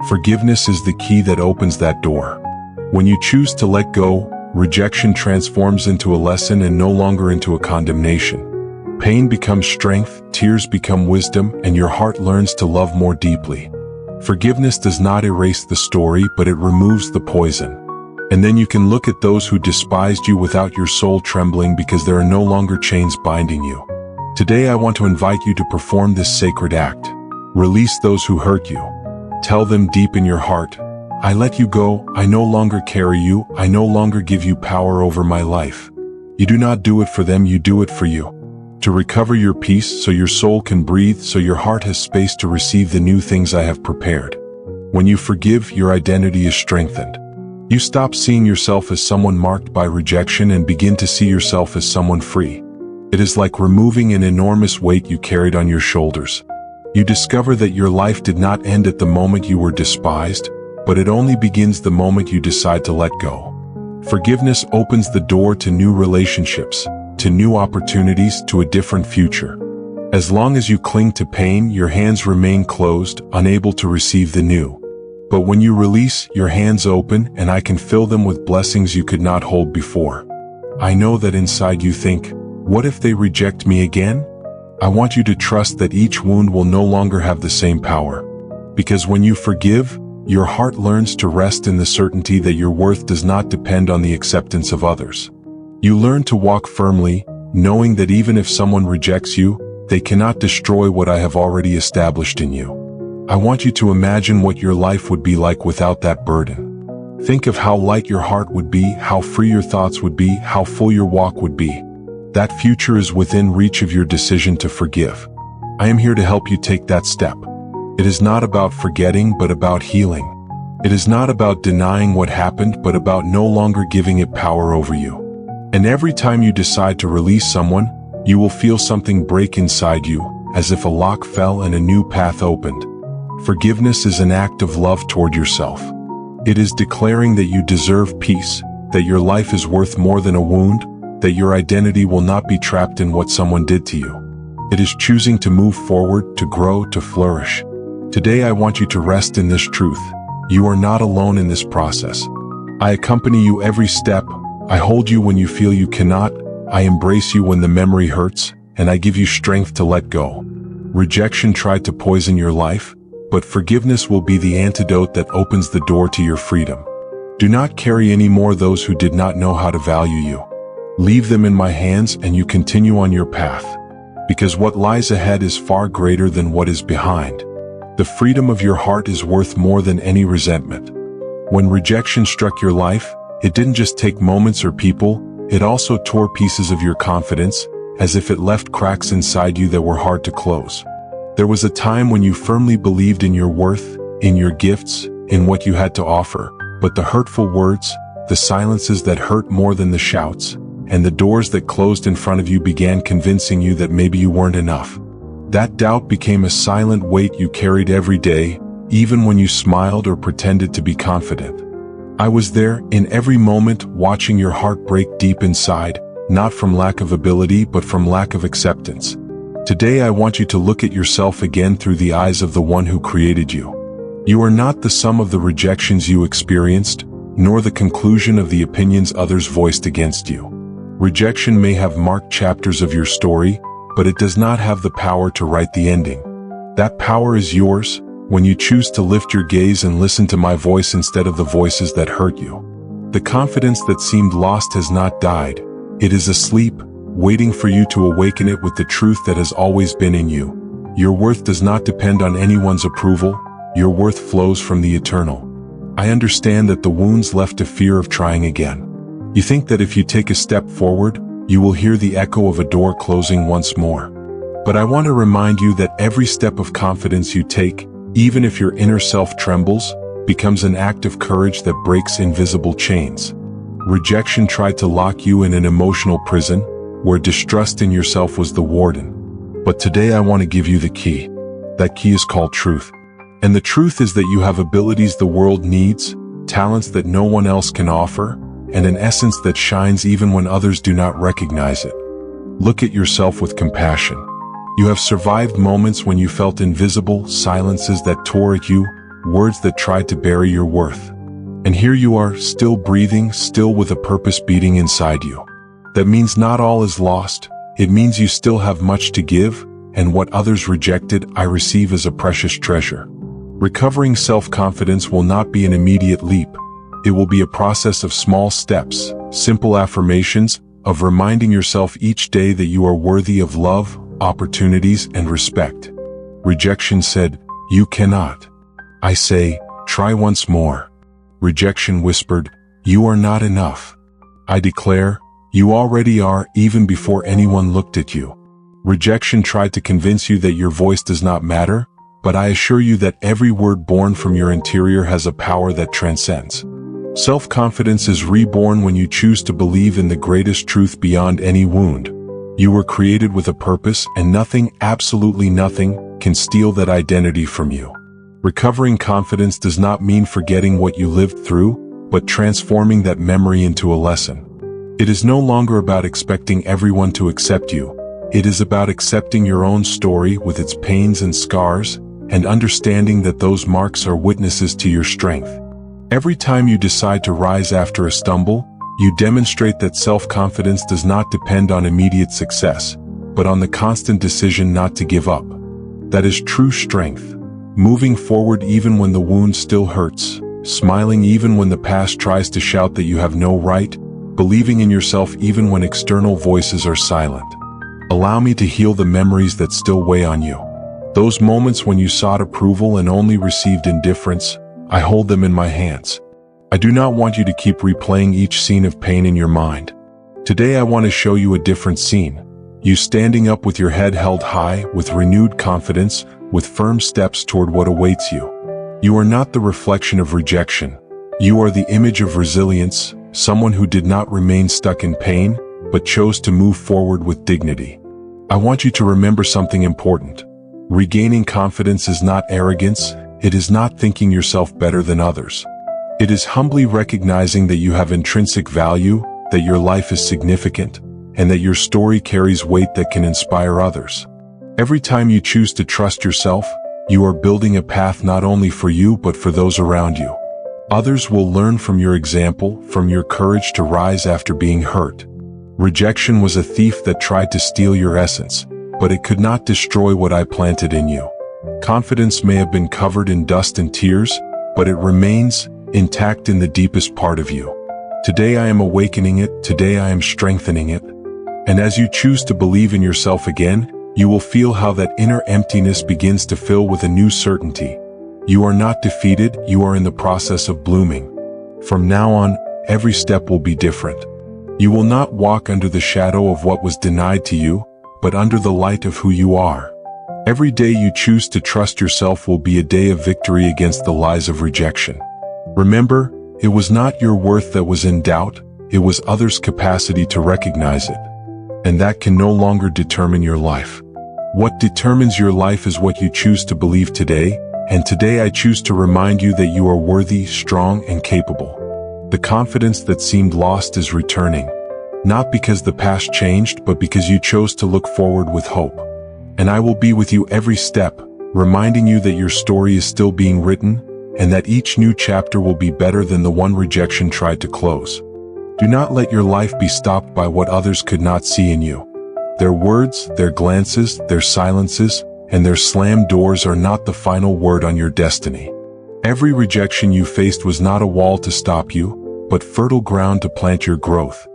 Forgiveness is the key that opens that door. When you choose to let go, rejection transforms into a lesson and no longer into a condemnation. Pain becomes strength, tears become wisdom, and your heart learns to love more deeply. Forgiveness does not erase the story, but it removes the poison. And then you can look at those who despised you without your soul trembling because there are no longer chains binding you. Today I want to invite you to perform this sacred act. Release those who hurt you. Tell them deep in your heart, I let you go, I no longer carry you, I no longer give you power over my life. You do not do it for them, you do it for you. To recover your peace so your soul can breathe, so your heart has space to receive the new things I have prepared. When you forgive, your identity is strengthened. You stop seeing yourself as someone marked by rejection and begin to see yourself as someone free. It is like removing an enormous weight you carried on your shoulders. You discover that your life did not end at the moment you were despised, but it only begins the moment you decide to let go. Forgiveness opens the door to new relationships, to new opportunities, to a different future. As long as you cling to pain, your hands remain closed, unable to receive the new. But when you release, your hands open, and I can fill them with blessings you could not hold before. I know that inside you think, what if they reject me again? I want you to trust that each wound will no longer have the same power. Because when you forgive, your heart learns to rest in the certainty that your worth does not depend on the acceptance of others. You learn to walk firmly, knowing that even if someone rejects you, they cannot destroy what I have already established in you. I want you to imagine what your life would be like without that burden. Think of how light your heart would be, how free your thoughts would be, how full your walk would be. That future is within reach of your decision to forgive. I am here to help you take that step. It is not about forgetting, but about healing. It is not about denying what happened, but about no longer giving it power over you. And every time you decide to release someone, you will feel something break inside you, as if a lock fell and a new path opened. Forgiveness is an act of love toward yourself. It is declaring that you deserve peace, that your life is worth more than a wound, that your identity will not be trapped in what someone did to you. It is choosing to move forward, to grow, to flourish. Today I want you to rest in this truth. You are not alone in this process. I accompany you every step. I hold you when you feel you cannot. I embrace you when the memory hurts, and I give you strength to let go. Rejection tried to poison your life, but forgiveness will be the antidote that opens the door to your freedom. Do not carry any more those who did not know how to value you. Leave them in my hands and you continue on your path. Because what lies ahead is far greater than what is behind. The freedom of your heart is worth more than any resentment. When rejection struck your life, it didn't just take moments or people, it also tore pieces of your confidence, as if it left cracks inside you that were hard to close. There was a time when you firmly believed in your worth, in your gifts, in what you had to offer, but the hurtful words, the silences that hurt more than the shouts, and the doors that closed in front of you began convincing you that maybe you weren't enough. That doubt became a silent weight you carried every day, even when you smiled or pretended to be confident. I was there, in every moment, watching your heart break deep inside, not from lack of ability but from lack of acceptance. Today I want you to look at yourself again through the eyes of the one who created you. You are not the sum of the rejections you experienced, nor the conclusion of the opinions others voiced against you. Rejection may have marked chapters of your story, but it does not have the power to write the ending. That power is yours, when you choose to lift your gaze and listen to my voice instead of the voices that hurt you. The confidence that seemed lost has not died. It is asleep, waiting for you to awaken it with the truth that has always been in you. Your worth does not depend on anyone's approval. Your worth flows from the eternal. I understand that the wounds left a fear of trying again. You think that if you take a step forward, you will hear the echo of a door closing once more. But I want to remind you that every step of confidence you take, even if your inner self trembles, becomes an act of courage that breaks invisible chains. Rejection tried to lock you in an emotional prison, where distrust in yourself was the warden. But today I want to give you the key. That key is called truth. And the truth is that you have abilities the world needs, talents that no one else can offer, and an essence that shines even when others do not recognize it. Look at yourself with compassion. You have survived moments when you felt invisible, silences that tore at you, words that tried to bury your worth. And here you are, still breathing, still with a purpose beating inside you. That means not all is lost. It means you still have much to give, and what others rejected, I receive as a precious treasure. Recovering self-confidence will not be an immediate leap. It will be a process of small steps, simple affirmations, of reminding yourself each day that you are worthy of love, opportunities, and respect. Rejection said, "You cannot." I say, "Try once more." Rejection whispered, "You are not enough." I declare, "You already are, even before anyone looked at you." Rejection tried to convince you that your voice does not matter, but I assure you that every word born from your interior has a power that transcends. Self-confidence is reborn when you choose to believe in the greatest truth beyond any wound. You were created with a purpose, and nothing, absolutely nothing, can steal that identity from you. Recovering confidence does not mean forgetting what you lived through, but transforming that memory into a lesson. It is no longer about expecting everyone to accept you. It is about accepting your own story with its pains and scars, and understanding that those marks are witnesses to your strength. Every time you decide to rise after a stumble, you demonstrate that self-confidence does not depend on immediate success, but on the constant decision not to give up. That is true strength. Moving forward even when the wound still hurts, smiling even when the past tries to shout that you have no right, believing in yourself even when external voices are silent. Allow me to heal the memories that still weigh on you. Those moments when you sought approval and only received indifference, I hold them in my hands. I do not want you to keep replaying each scene of pain in your mind. Today I want to show you a different scene. You standing up with your head held high, with renewed confidence, with firm steps toward what awaits you. You are not the reflection of rejection. You are the image of resilience, someone who did not remain stuck in pain, but chose to move forward with dignity. I want you to remember something important. Regaining confidence is not arrogance. It is not thinking yourself better than others. It is humbly recognizing that you have intrinsic value, that your life is significant, and that your story carries weight that can inspire others. Every time you choose to trust yourself, you are building a path not only for you but for those around you. Others will learn from your example, from your courage to rise after being hurt. Rejection was a thief that tried to steal your essence, but it could not destroy what I planted in you. Confidence may have been covered in dust and tears, but it remains intact in the deepest part of you. Today I am awakening it, today I am strengthening it. And as you choose to believe in yourself again, you will feel how that inner emptiness begins to fill with a new certainty. You are not defeated, you are in the process of blooming. From now on, every step will be different. You will not walk under the shadow of what was denied to you, but under the light of who you are. Every day you choose to trust yourself will be a day of victory against the lies of rejection. Remember, it was not your worth that was in doubt, it was others' capacity to recognize it. And that can no longer determine your life. What determines your life is what you choose to believe today, and today I choose to remind you that you are worthy, strong, and capable. The confidence that seemed lost is returning. Not because the past changed, but because you chose to look forward with hope. And I will be with you every step, reminding you that your story is still being written, and that each new chapter will be better than the one rejection tried to close. Do not let your life be stopped by what others could not see in you. Their words, their glances, their silences, and their slammed doors are not the final word on your destiny. Every rejection you faced was not a wall to stop you, but fertile ground to plant your growth.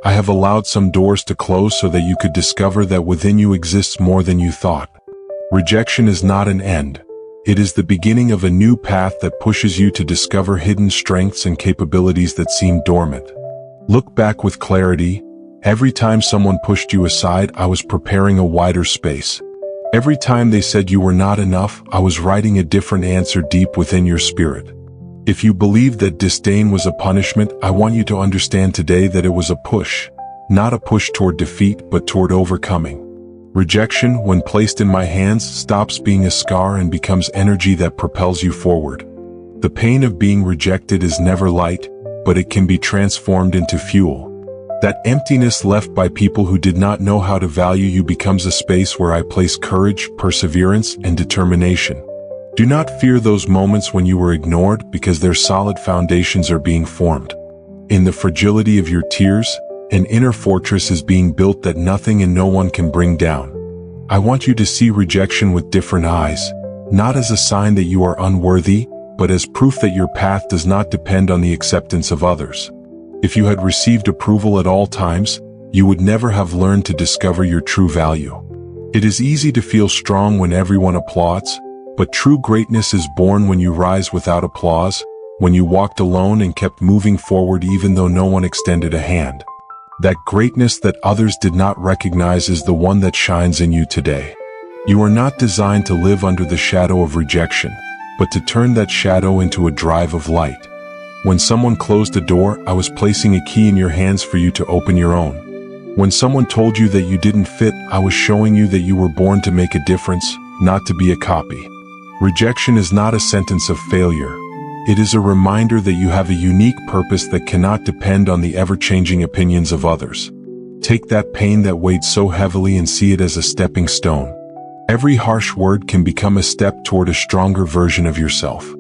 I have allowed some doors to close so that you could discover that within you exists more than you thought. Rejection is not an end. It is the beginning of a new path that pushes you to discover hidden strengths and capabilities that seem dormant. Look back with clarity. Every time someone pushed you aside, I was preparing a wider space. Every time they said you were not enough, I was writing a different answer deep within your spirit. If you believed that disdain was a punishment, I want you to understand today that it was a push. Not a push toward defeat, but toward overcoming. Rejection, when placed in my hands, stops being a scar and becomes energy that propels you forward. The pain of being rejected is never light, but it can be transformed into fuel. That emptiness left by people who did not know how to value you becomes a space where I place courage, perseverance, and determination. Do not fear those moments when you were ignored, because their solid foundations are being formed. In the fragility of your tears, an inner fortress is being built that nothing and no one can bring down. I want you to see rejection with different eyes, not as a sign that you are unworthy, but as proof that your path does not depend on the acceptance of others. If you had received approval at all times, you would never have learned to discover your true value. It is easy to feel strong when everyone applauds, but true greatness is born when you rise without applause, when you walked alone and kept moving forward even though no one extended a hand. That greatness that others did not recognize is the one that shines in you today. You are not designed to live under the shadow of rejection, but to turn that shadow into a drive of light. When someone closed a door, I was placing a key in your hands for you to open your own. When someone told you that you didn't fit, I was showing you that you were born to make a difference, not to be a copy. Rejection is not a sentence of failure. It is a reminder that you have a unique purpose that cannot depend on the ever-changing opinions of others. Take that pain that weighed so heavily and see it as a stepping stone. Every harsh word can become a step toward a stronger version of yourself.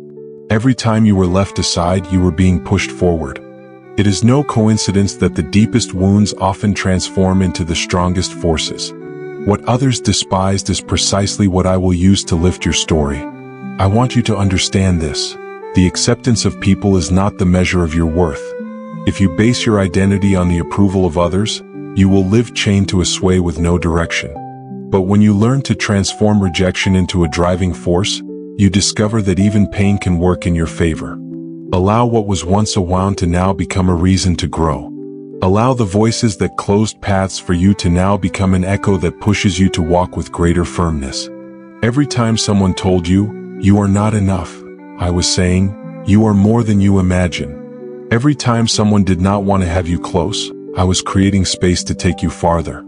Every time you were left aside, you were being pushed forward. It is no coincidence that the deepest wounds often transform into the strongest forces. What others despised is precisely what I will use to lift your story. I want you to understand this. The acceptance of people is not the measure of your worth. If you base your identity on the approval of others, you will live chained to a sway with no direction. But when you learn to transform rejection into a driving force, you discover that even pain can work in your favor. Allow what was once a wound to now become a reason to grow. Allow the voices that closed paths for you to now become an echo that pushes you to walk with greater firmness. Every time someone told you, "You are not enough," I was saying, "You are more than you imagine." Every time someone did not want to have you close, I was creating space to take you farther.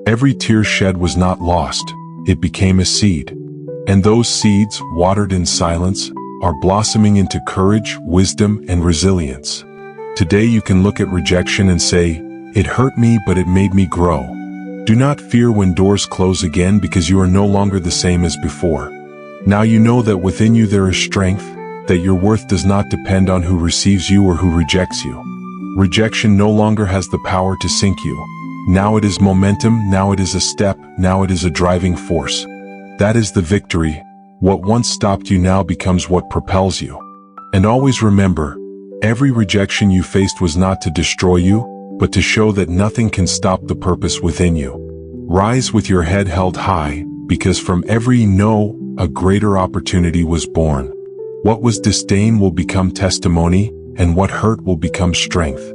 Every tear shed was not lost, it became a seed. And those seeds, watered in silence, are blossoming into courage, wisdom, and resilience. Today you can look at rejection and say, "It hurt me, but it made me grow." Do not fear when doors close again, because you are no longer the same as before. Now you know that within you there is strength, that your worth does not depend on who receives you or who rejects you. Rejection no longer has the power to sink you. Now it is momentum, now it is a step, now it is a driving force. That is the victory. What once stopped you now becomes what propels you. And always remember, every rejection you faced was not to destroy you, but to show that nothing can stop the purpose within you. Rise with your head held high, because from every no, a greater opportunity was born. What was disdain will become testimony, and what hurt will become strength.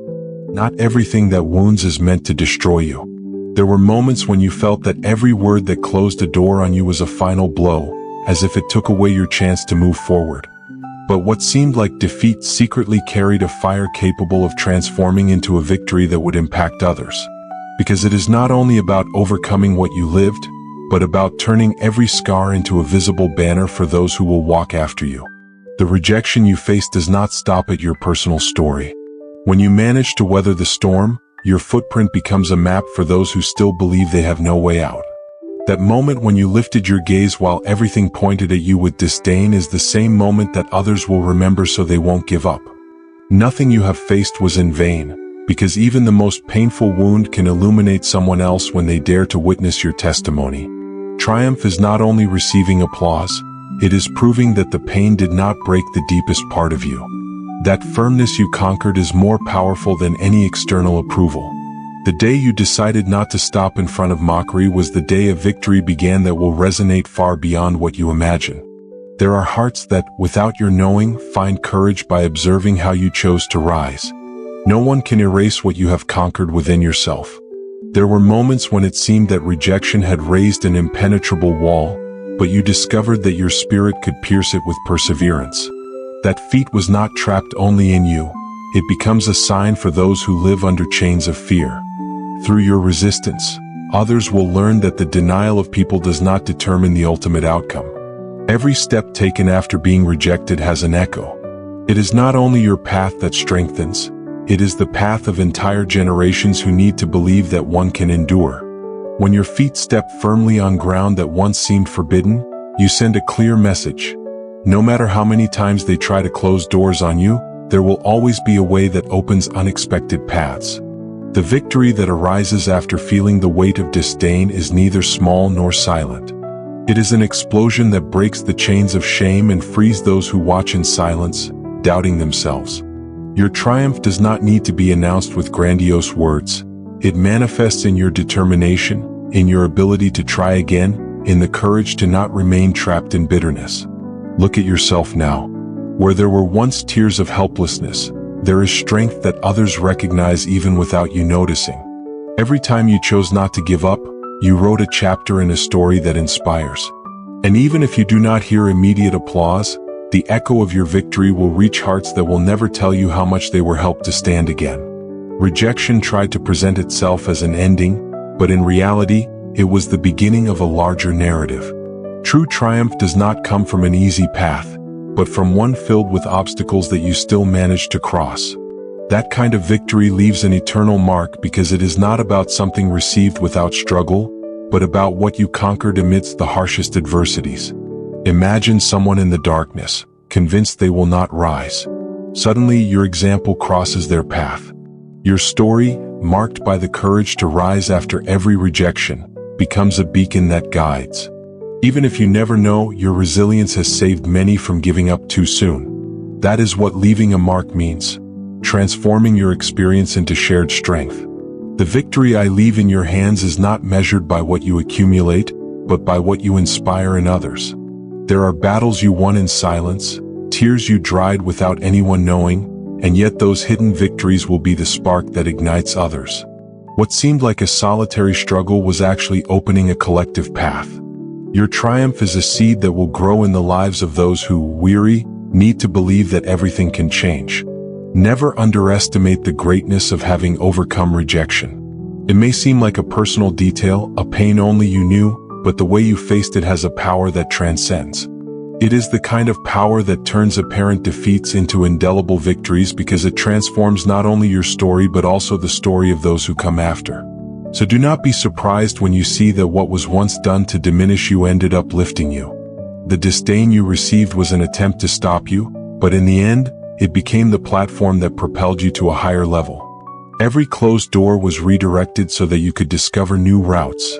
Not everything that wounds is meant to destroy you. There were moments when you felt that every word that closed a door on you was a final blow, as if it took away your chance to move forward. But what seemed like defeat secretly carried a fire capable of transforming into a victory that would impact others. Because it is not only about overcoming what you lived, but about turning every scar into a visible banner for those who will walk after you. The rejection you face does not stop at your personal story. When you manage to weather the storm, your footprint becomes a map for those who still believe they have no way out. That moment when you lifted your gaze while everything pointed at you with disdain is the same moment that others will remember, so they won't give up. Nothing you have faced was in vain, because even the most painful wound can illuminate someone else when they dare to witness your testimony. Triumph is not only receiving applause, it is proving that the pain did not break the deepest part of you. That firmness you conquered is more powerful than any external approval. The day you decided not to stop in front of mockery was the day a victory began that will resonate far beyond what you imagine. There are hearts that, without your knowing, find courage by observing how you chose to rise. No one can erase what you have conquered within yourself. There were moments when it seemed that rejection had raised an impenetrable wall, but you discovered that your spirit could pierce it with perseverance. That feat was not trapped only in you, it becomes a sign for those who live under chains of fear. Through your resistance, others will learn that the denial of people does not determine the ultimate outcome. Every step taken after being rejected has an echo. It is not only your path that strengthens, it is the path of entire generations who need to believe that one can endure. When your feet step firmly on ground that once seemed forbidden, you send a clear message. No matter how many times they try to close doors on you, there will always be a way that opens unexpected paths. The victory that arises after feeling the weight of disdain is neither small nor silent. It is an explosion that breaks the chains of shame and frees those who watch in silence, doubting themselves. Your triumph does not need to be announced with grandiose words. It manifests in your determination, in your ability to try again, in the courage to not remain trapped in bitterness. Look at yourself now. Where there were once tears of helplessness, there is strength that others recognize even without you noticing. Every time you chose not to give up, you wrote a chapter in a story that inspires. And even if you do not hear immediate applause, The echo of your victory will reach hearts that will never tell you how much they were helped to stand again. Rejection tried to present itself as an ending, but in reality, it was the beginning of a larger narrative. True triumph does not come from an easy path, but from one filled with obstacles that you still managed to cross. That kind of victory leaves an eternal mark because it is not about something received without struggle, but about what you conquered amidst the harshest adversities. Imagine someone in the darkness, convinced they will not rise. Suddenly, your example crosses their path. Your story, marked by the courage to rise after every rejection, becomes a beacon that guides. Even if you never know, your resilience has saved many from giving up too soon. That is what leaving a mark means, transforming your experience into shared strength. The victory I leave in your hands is not measured by what you accumulate, but by what you inspire in others. There are battles you won in silence, tears you dried without anyone knowing, and yet those hidden victories will be the spark that ignites others. What seemed like a solitary struggle was actually opening a collective path. Your triumph is a seed that will grow in the lives of those who, weary, need to believe that everything can change. Never underestimate the greatness of having overcome rejection. It may seem like a personal detail, a pain only you knew, but the way you faced it has a power that transcends. It is the kind of power that turns apparent defeats into indelible victories because it transforms not only your story but also the story of those who come after. So do not be surprised when you see that what was once done to diminish you ended up lifting you. The disdain you received was an attempt to stop you, but in the end, it became the platform that propelled you to a higher level. Every closed door was redirected so that you could discover new routes.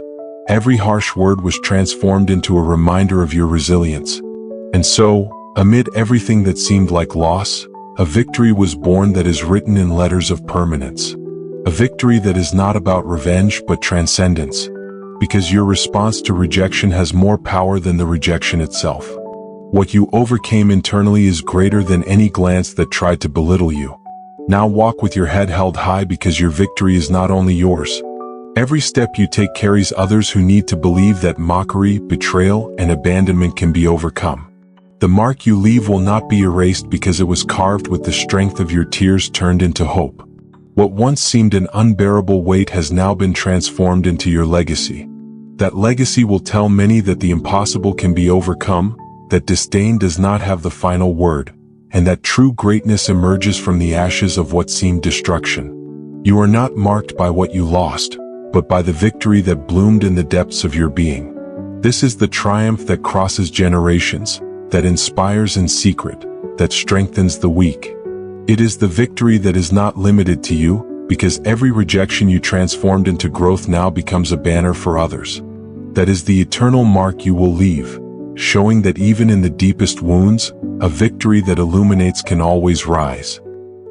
Every harsh word was transformed into a reminder of your resilience. And so, amid everything that seemed like loss, a victory was born that is written in letters of permanence. A victory that is not about revenge but transcendence. Because your response to rejection has more power than the rejection itself. What you overcame internally is greater than any glance that tried to belittle you. Now walk with your head held high because your victory is not only yours. Every step you take carries others who need to believe that mockery, betrayal, and abandonment can be overcome. The mark you leave will not be erased because it was carved with the strength of your tears turned into hope. What once seemed an unbearable weight has now been transformed into your legacy. That legacy will tell many that the impossible can be overcome, that disdain does not have the final word, and that true greatness emerges from the ashes of what seemed destruction. You are not marked by what you lost, but by the victory that bloomed in the depths of your being. This is the triumph that crosses generations, that inspires in secret, that strengthens the weak. It is the victory that is not limited to you, because every rejection you transformed into growth now becomes a banner for others. That is the eternal mark you will leave, showing that even in the deepest wounds, a victory that illuminates can always rise.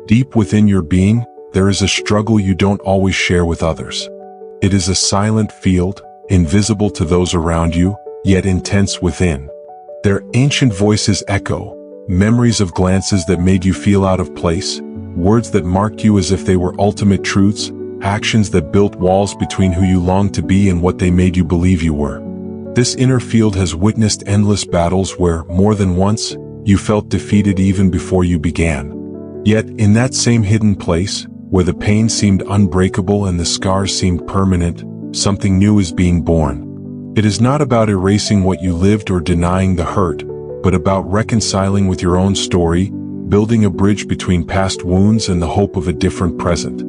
Deep within your being, there is a struggle you don't always share with others. It is a silent field, invisible to those around you, yet intense within. Their ancient voices echo, memories of glances that made you feel out of place, words that marked you as if they were ultimate truths, actions that built walls between who you longed to be and what they made you believe you were. This inner field has witnessed endless battles where, more than once, you felt defeated even before you began. Yet, in that same hidden place, where the pain seemed unbreakable and the scars seemed permanent, something new is being born. It is not about erasing what you lived or denying the hurt, but about reconciling with your own story, building a bridge between past wounds and the hope of a different present.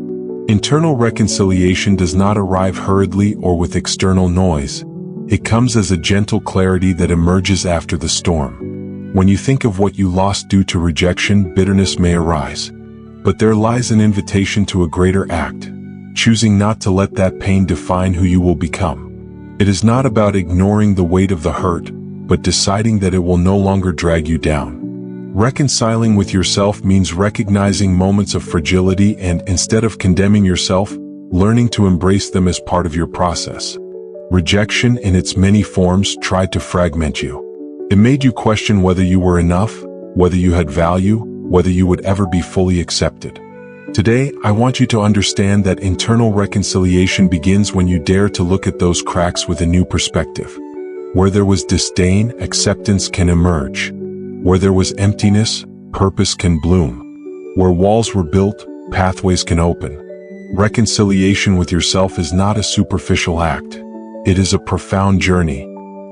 Internal reconciliation does not arrive hurriedly or with external noise. It comes as a gentle clarity that emerges after the storm. When you think of what you lost due to rejection, bitterness may arise. But there lies an invitation to a greater act, choosing not to let that pain define who you will become. It is not about ignoring the weight of the hurt, but deciding that it will no longer drag you down. Reconciling with yourself means recognizing moments of fragility and, instead of condemning yourself, learning to embrace them as part of your process. Rejection in its many forms tried to fragment you. It made you question whether you were enough, whether you had value, whether you would ever be fully accepted. Today, I want you to understand that internal reconciliation begins when you dare to look at those cracks with a new perspective. Where there was disdain, acceptance can emerge. Where there was emptiness, purpose can bloom. Where walls were built, pathways can open. Reconciliation with yourself is not a superficial act. It is a profound journey.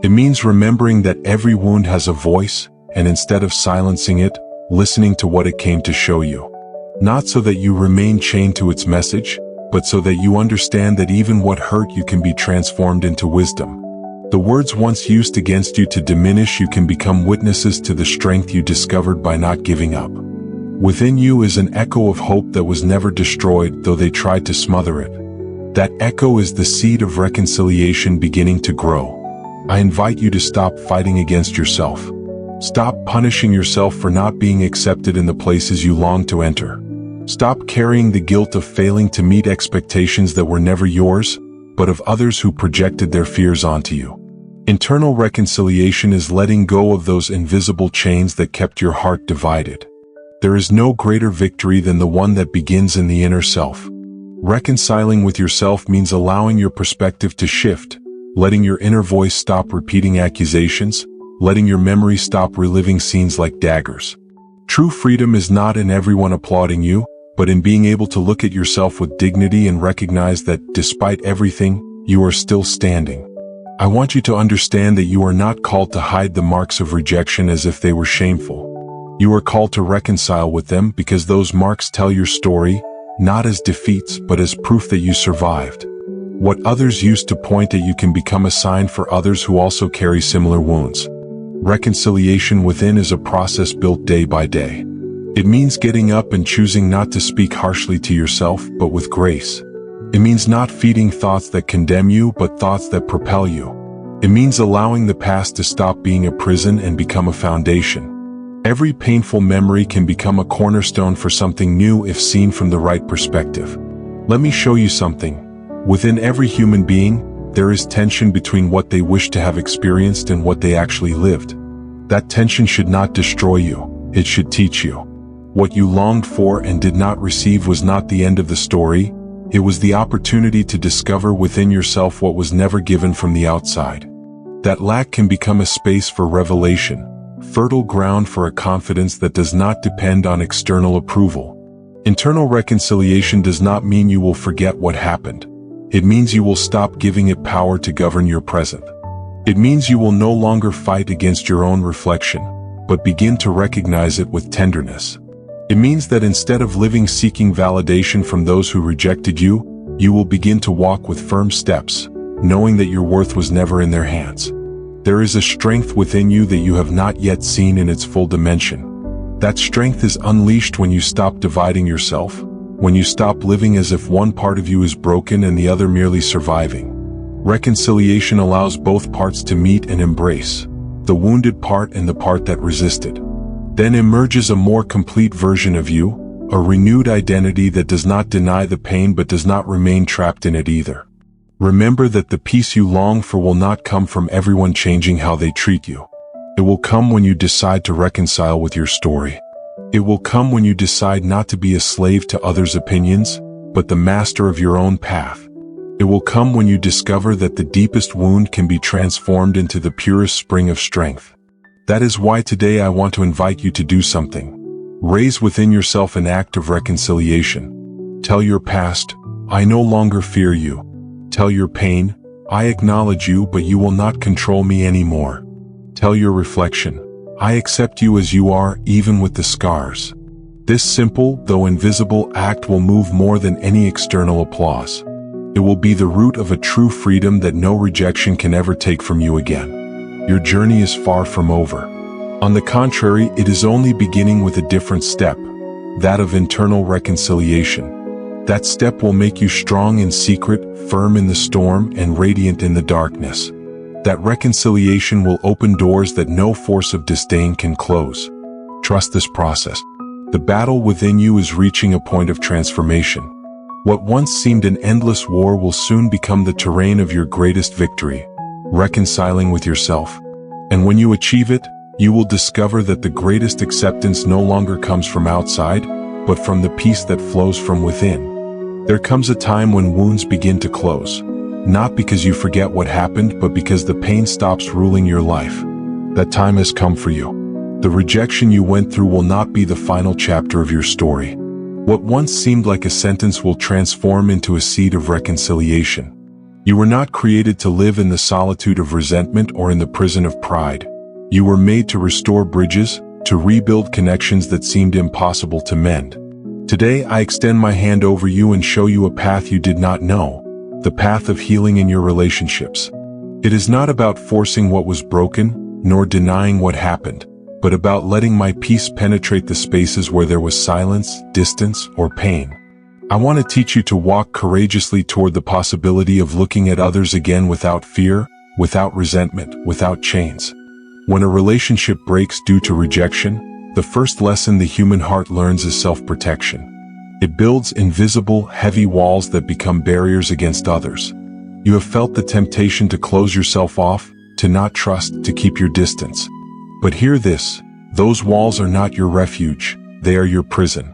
It means remembering that every wound has a voice, and instead of silencing it, listening to what it came to show you. Not so that you remain chained to its message, but so that you understand that even what hurt you can be transformed into wisdom. The words once used against you to diminish you can become witnesses to the strength you discovered by not giving up. Within you is an echo of hope that was never destroyed, though they tried to smother it. That echo is the seed of reconciliation beginning to grow. I invite you to stop fighting against yourself. Stop punishing yourself for not being accepted in the places you long to enter. Stop carrying the guilt of failing to meet expectations that were never yours, but of others who projected their fears onto you. Internal reconciliation is letting go of those invisible chains that kept your heart divided. There is no greater victory than the one that begins in the inner self. Reconciling with yourself means allowing your perspective to shift, letting your inner voice stop repeating accusations, letting your memory stop reliving scenes like daggers. True freedom is not in everyone applauding you, but in being able to look at yourself with dignity and recognize that, despite everything, you are still standing. I want you to understand that you are not called to hide the marks of rejection as if they were shameful. You are called to reconcile with them because those marks tell your story, not as defeats but as proof that you survived. What others used to point at you can become a sign for others who also carry similar wounds. Reconciliation within is a process built day by day. It means getting up and choosing not to speak harshly to yourself, but with grace. It means not feeding thoughts that condemn you, but thoughts that propel you. It means allowing the past to stop being a prison and become a foundation. Every painful memory can become a cornerstone for something new if seen from the right perspective. Let me show you something. Within every human being, there is tension between what they wish to have experienced and what they actually lived. That tension should not destroy you, it should teach you. What you longed for and did not receive was not the end of the story, it was the opportunity to discover within yourself what was never given from the outside. That lack can become a space for revelation, fertile ground for a confidence that does not depend on external approval. Internal reconciliation does not mean you will forget what happened. It means you will stop giving it power to govern your present. It means you will no longer fight against your own reflection, but begin to recognize it with tenderness. It means that instead of living seeking validation from those who rejected you, you will begin to walk with firm steps, knowing that your worth was never in their hands. There is a strength within you that you have not yet seen in its full dimension. That strength is unleashed when you stop dividing yourself, when you stop living as if one part of you is broken and the other merely surviving. Reconciliation allows both parts to meet and embrace, the wounded part and the part that resisted. Then emerges a more complete version of you, a renewed identity that does not deny the pain but does not remain trapped in it either. Remember that the peace you long for will not come from everyone changing how they treat you. It will come when you decide to reconcile with your story. It will come when you decide not to be a slave to others' opinions, but the master of your own path. It will come when you discover that the deepest wound can be transformed into the purest spring of strength. That is why today I want to invite you to do something. Raise within yourself an act of reconciliation. Tell your past, I no longer fear you. Tell your pain, I acknowledge you but you will not control me anymore. Tell your reflection, I accept you as you are, even with the scars. This simple, though invisible, act will move more than any external applause. It will be the root of a true freedom that no rejection can ever take from you again. Your journey is far from over. On the contrary, it is only beginning with a different step, that of internal reconciliation. That step will make you strong in secret, firm in the storm, and radiant in the darkness. That reconciliation will open doors that no force of disdain can close. Trust this process. The battle within you is reaching a point of transformation. What once seemed an endless war will soon become the terrain of your greatest victory, reconciling with yourself. And when you achieve it, you will discover that the greatest acceptance no longer comes from outside, but from the peace that flows from within. There comes a time when wounds begin to close, not because you forget what happened, but because the pain stops ruling your life. That time has come for you. The rejection you went through will not be the final chapter of your story. What once seemed like a sentence will transform into a seed of reconciliation. You were not created to live in the solitude of resentment or in the prison of pride. You were made to restore bridges, to rebuild connections that seemed impossible to mend. Today I extend my hand over you and show you a path you did not know, the path of healing in your relationships. It is not about forcing what was broken, nor denying what happened, but about letting my peace penetrate the spaces where there was silence, distance, or pain. I want to teach you to walk courageously toward the possibility of looking at others again without fear, without resentment, without chains. When a relationship breaks due to rejection, the first lesson the human heart learns is self-protection. It builds invisible, heavy walls that become barriers against others. You have felt the temptation to close yourself off, to not trust, to keep your distance. But hear this, those walls are not your refuge, they are your prison.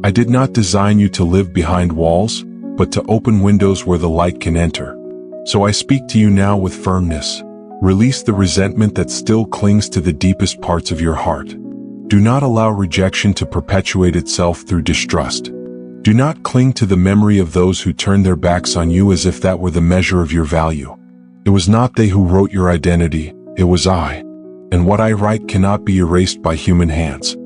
I did not design you to live behind walls, but to open windows where the light can enter. So I speak to you now with firmness. Release the resentment that still clings to the deepest parts of your heart. Do not allow rejection to perpetuate itself through distrust. Do not cling to the memory of those who turned their backs on you as if that were the measure of your value. It was not they who wrote your identity, it was I. And what I write cannot be erased by human hands.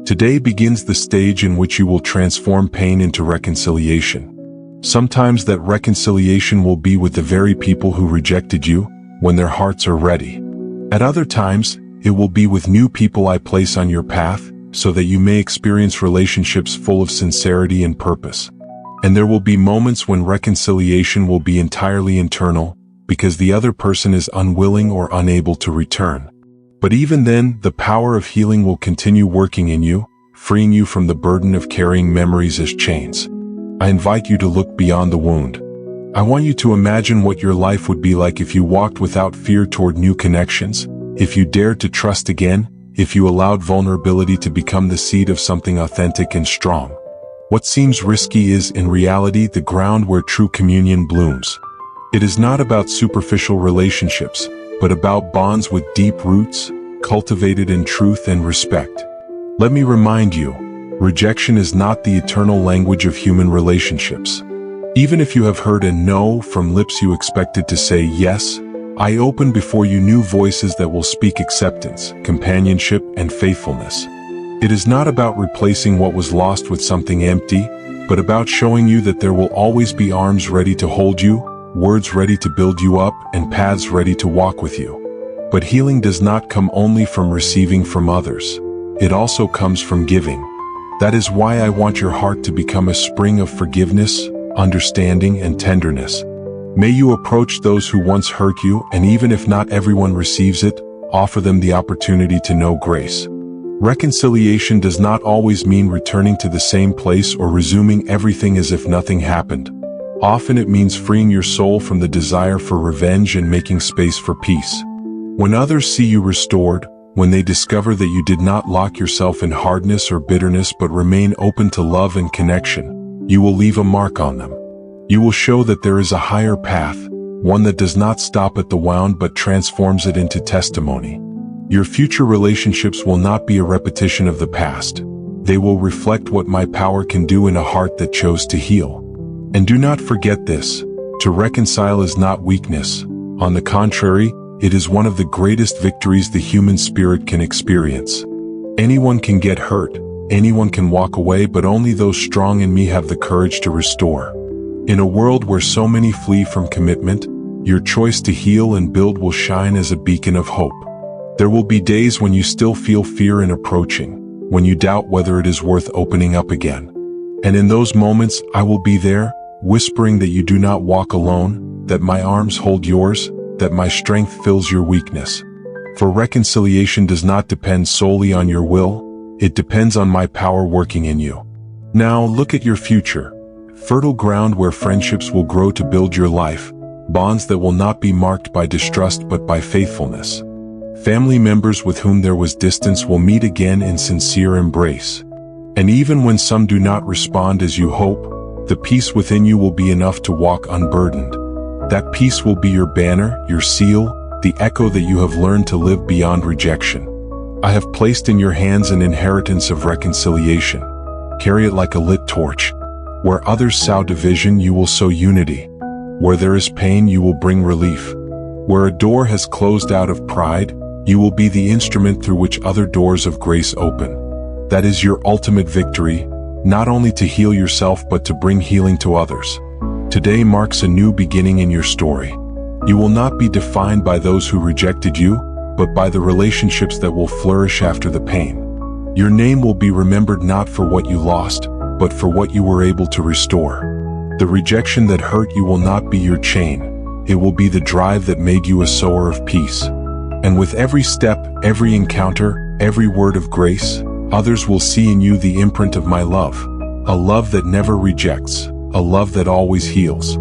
Today begins the stage in which you will transform pain into reconciliation. Sometimes that reconciliation will be with the very people who rejected you, when their hearts are ready. At other times, it will be with new people I place on your path, so that you may experience relationships full of sincerity and purpose. And there will be moments when reconciliation will be entirely internal, because the other person is unwilling or unable to return. But even then, the power of healing will continue working in you, freeing you from the burden of carrying memories as chains. I invite you to look beyond the wound. I want you to imagine what your life would be like if you walked without fear toward new connections, if you dared to trust again, if you allowed vulnerability to become the seed of something authentic and strong. What seems risky is, in reality, the ground where true communion blooms. It is not about superficial relationships, but about bonds with deep roots, cultivated in truth and respect. Let me remind you, rejection is not the eternal language of human relationships. Even if you have heard a no from lips you expected to say yes, I open before you new voices that will speak acceptance, companionship, and faithfulness. It is not about replacing what was lost with something empty, but about showing you that there will always be arms ready to hold you, words ready to build you up, and paths ready to walk with you. But healing does not come only from receiving from others. It also comes from giving. That is why I want your heart to become a spring of forgiveness, understanding, and tenderness. May you approach those who once hurt you, and even if not everyone receives it, offer them the opportunity to know grace. Reconciliation does not always mean returning to the same place or resuming everything as if nothing happened. Often it means freeing your soul from the desire for revenge and making space for peace. When others see you restored, when they discover that you did not lock yourself in hardness or bitterness but remain open to love and connection, you will leave a mark on them. You will show that there is a higher path, one that does not stop at the wound but transforms it into testimony. Your future relationships will not be a repetition of the past. They will reflect what my power can do in a heart that chose to heal. And do not forget this, to reconcile is not weakness. On the contrary, it is one of the greatest victories the human spirit can experience. Anyone can get hurt, anyone can walk away, but only those strong in me have the courage to restore. In a world where so many flee from commitment, your choice to heal and build will shine as a beacon of hope. There will be days when you still feel fear in approaching, when you doubt whether it is worth opening up again. And in those moments, I will be there, whispering that you do not walk alone, that my arms hold yours, that my strength fills your weakness. For reconciliation does not depend solely on your will, it depends on my power working in you. Now look at your future, fertile ground where friendships will grow to build your life, bonds that will not be marked by distrust but by faithfulness. Family members with whom there was distance will meet again in sincere embrace. And even when some do not respond as you hope, the peace within you will be enough to walk unburdened. That peace will be your banner, your seal, the echo that you have learned to live beyond rejection. I have placed in your hands an inheritance of reconciliation. Carry it like a lit torch. Where others sow division, you will sow unity. Where there is pain, you will bring relief. Where a door has closed out of pride, you will be the instrument through which other doors of grace open. That is your ultimate victory, not only to heal yourself but to bring healing to others. Today marks a new beginning in your story. You will not be defined by those who rejected you, but by the relationships that will flourish after the pain. Your name will be remembered not for what you lost, but for what you were able to restore. The rejection that hurt you will not be your chain. It will be the drive that made you a sower of peace. And with every step, every encounter, every word of grace, others will see in you the imprint of my love. A love that never rejects, a love that always heals.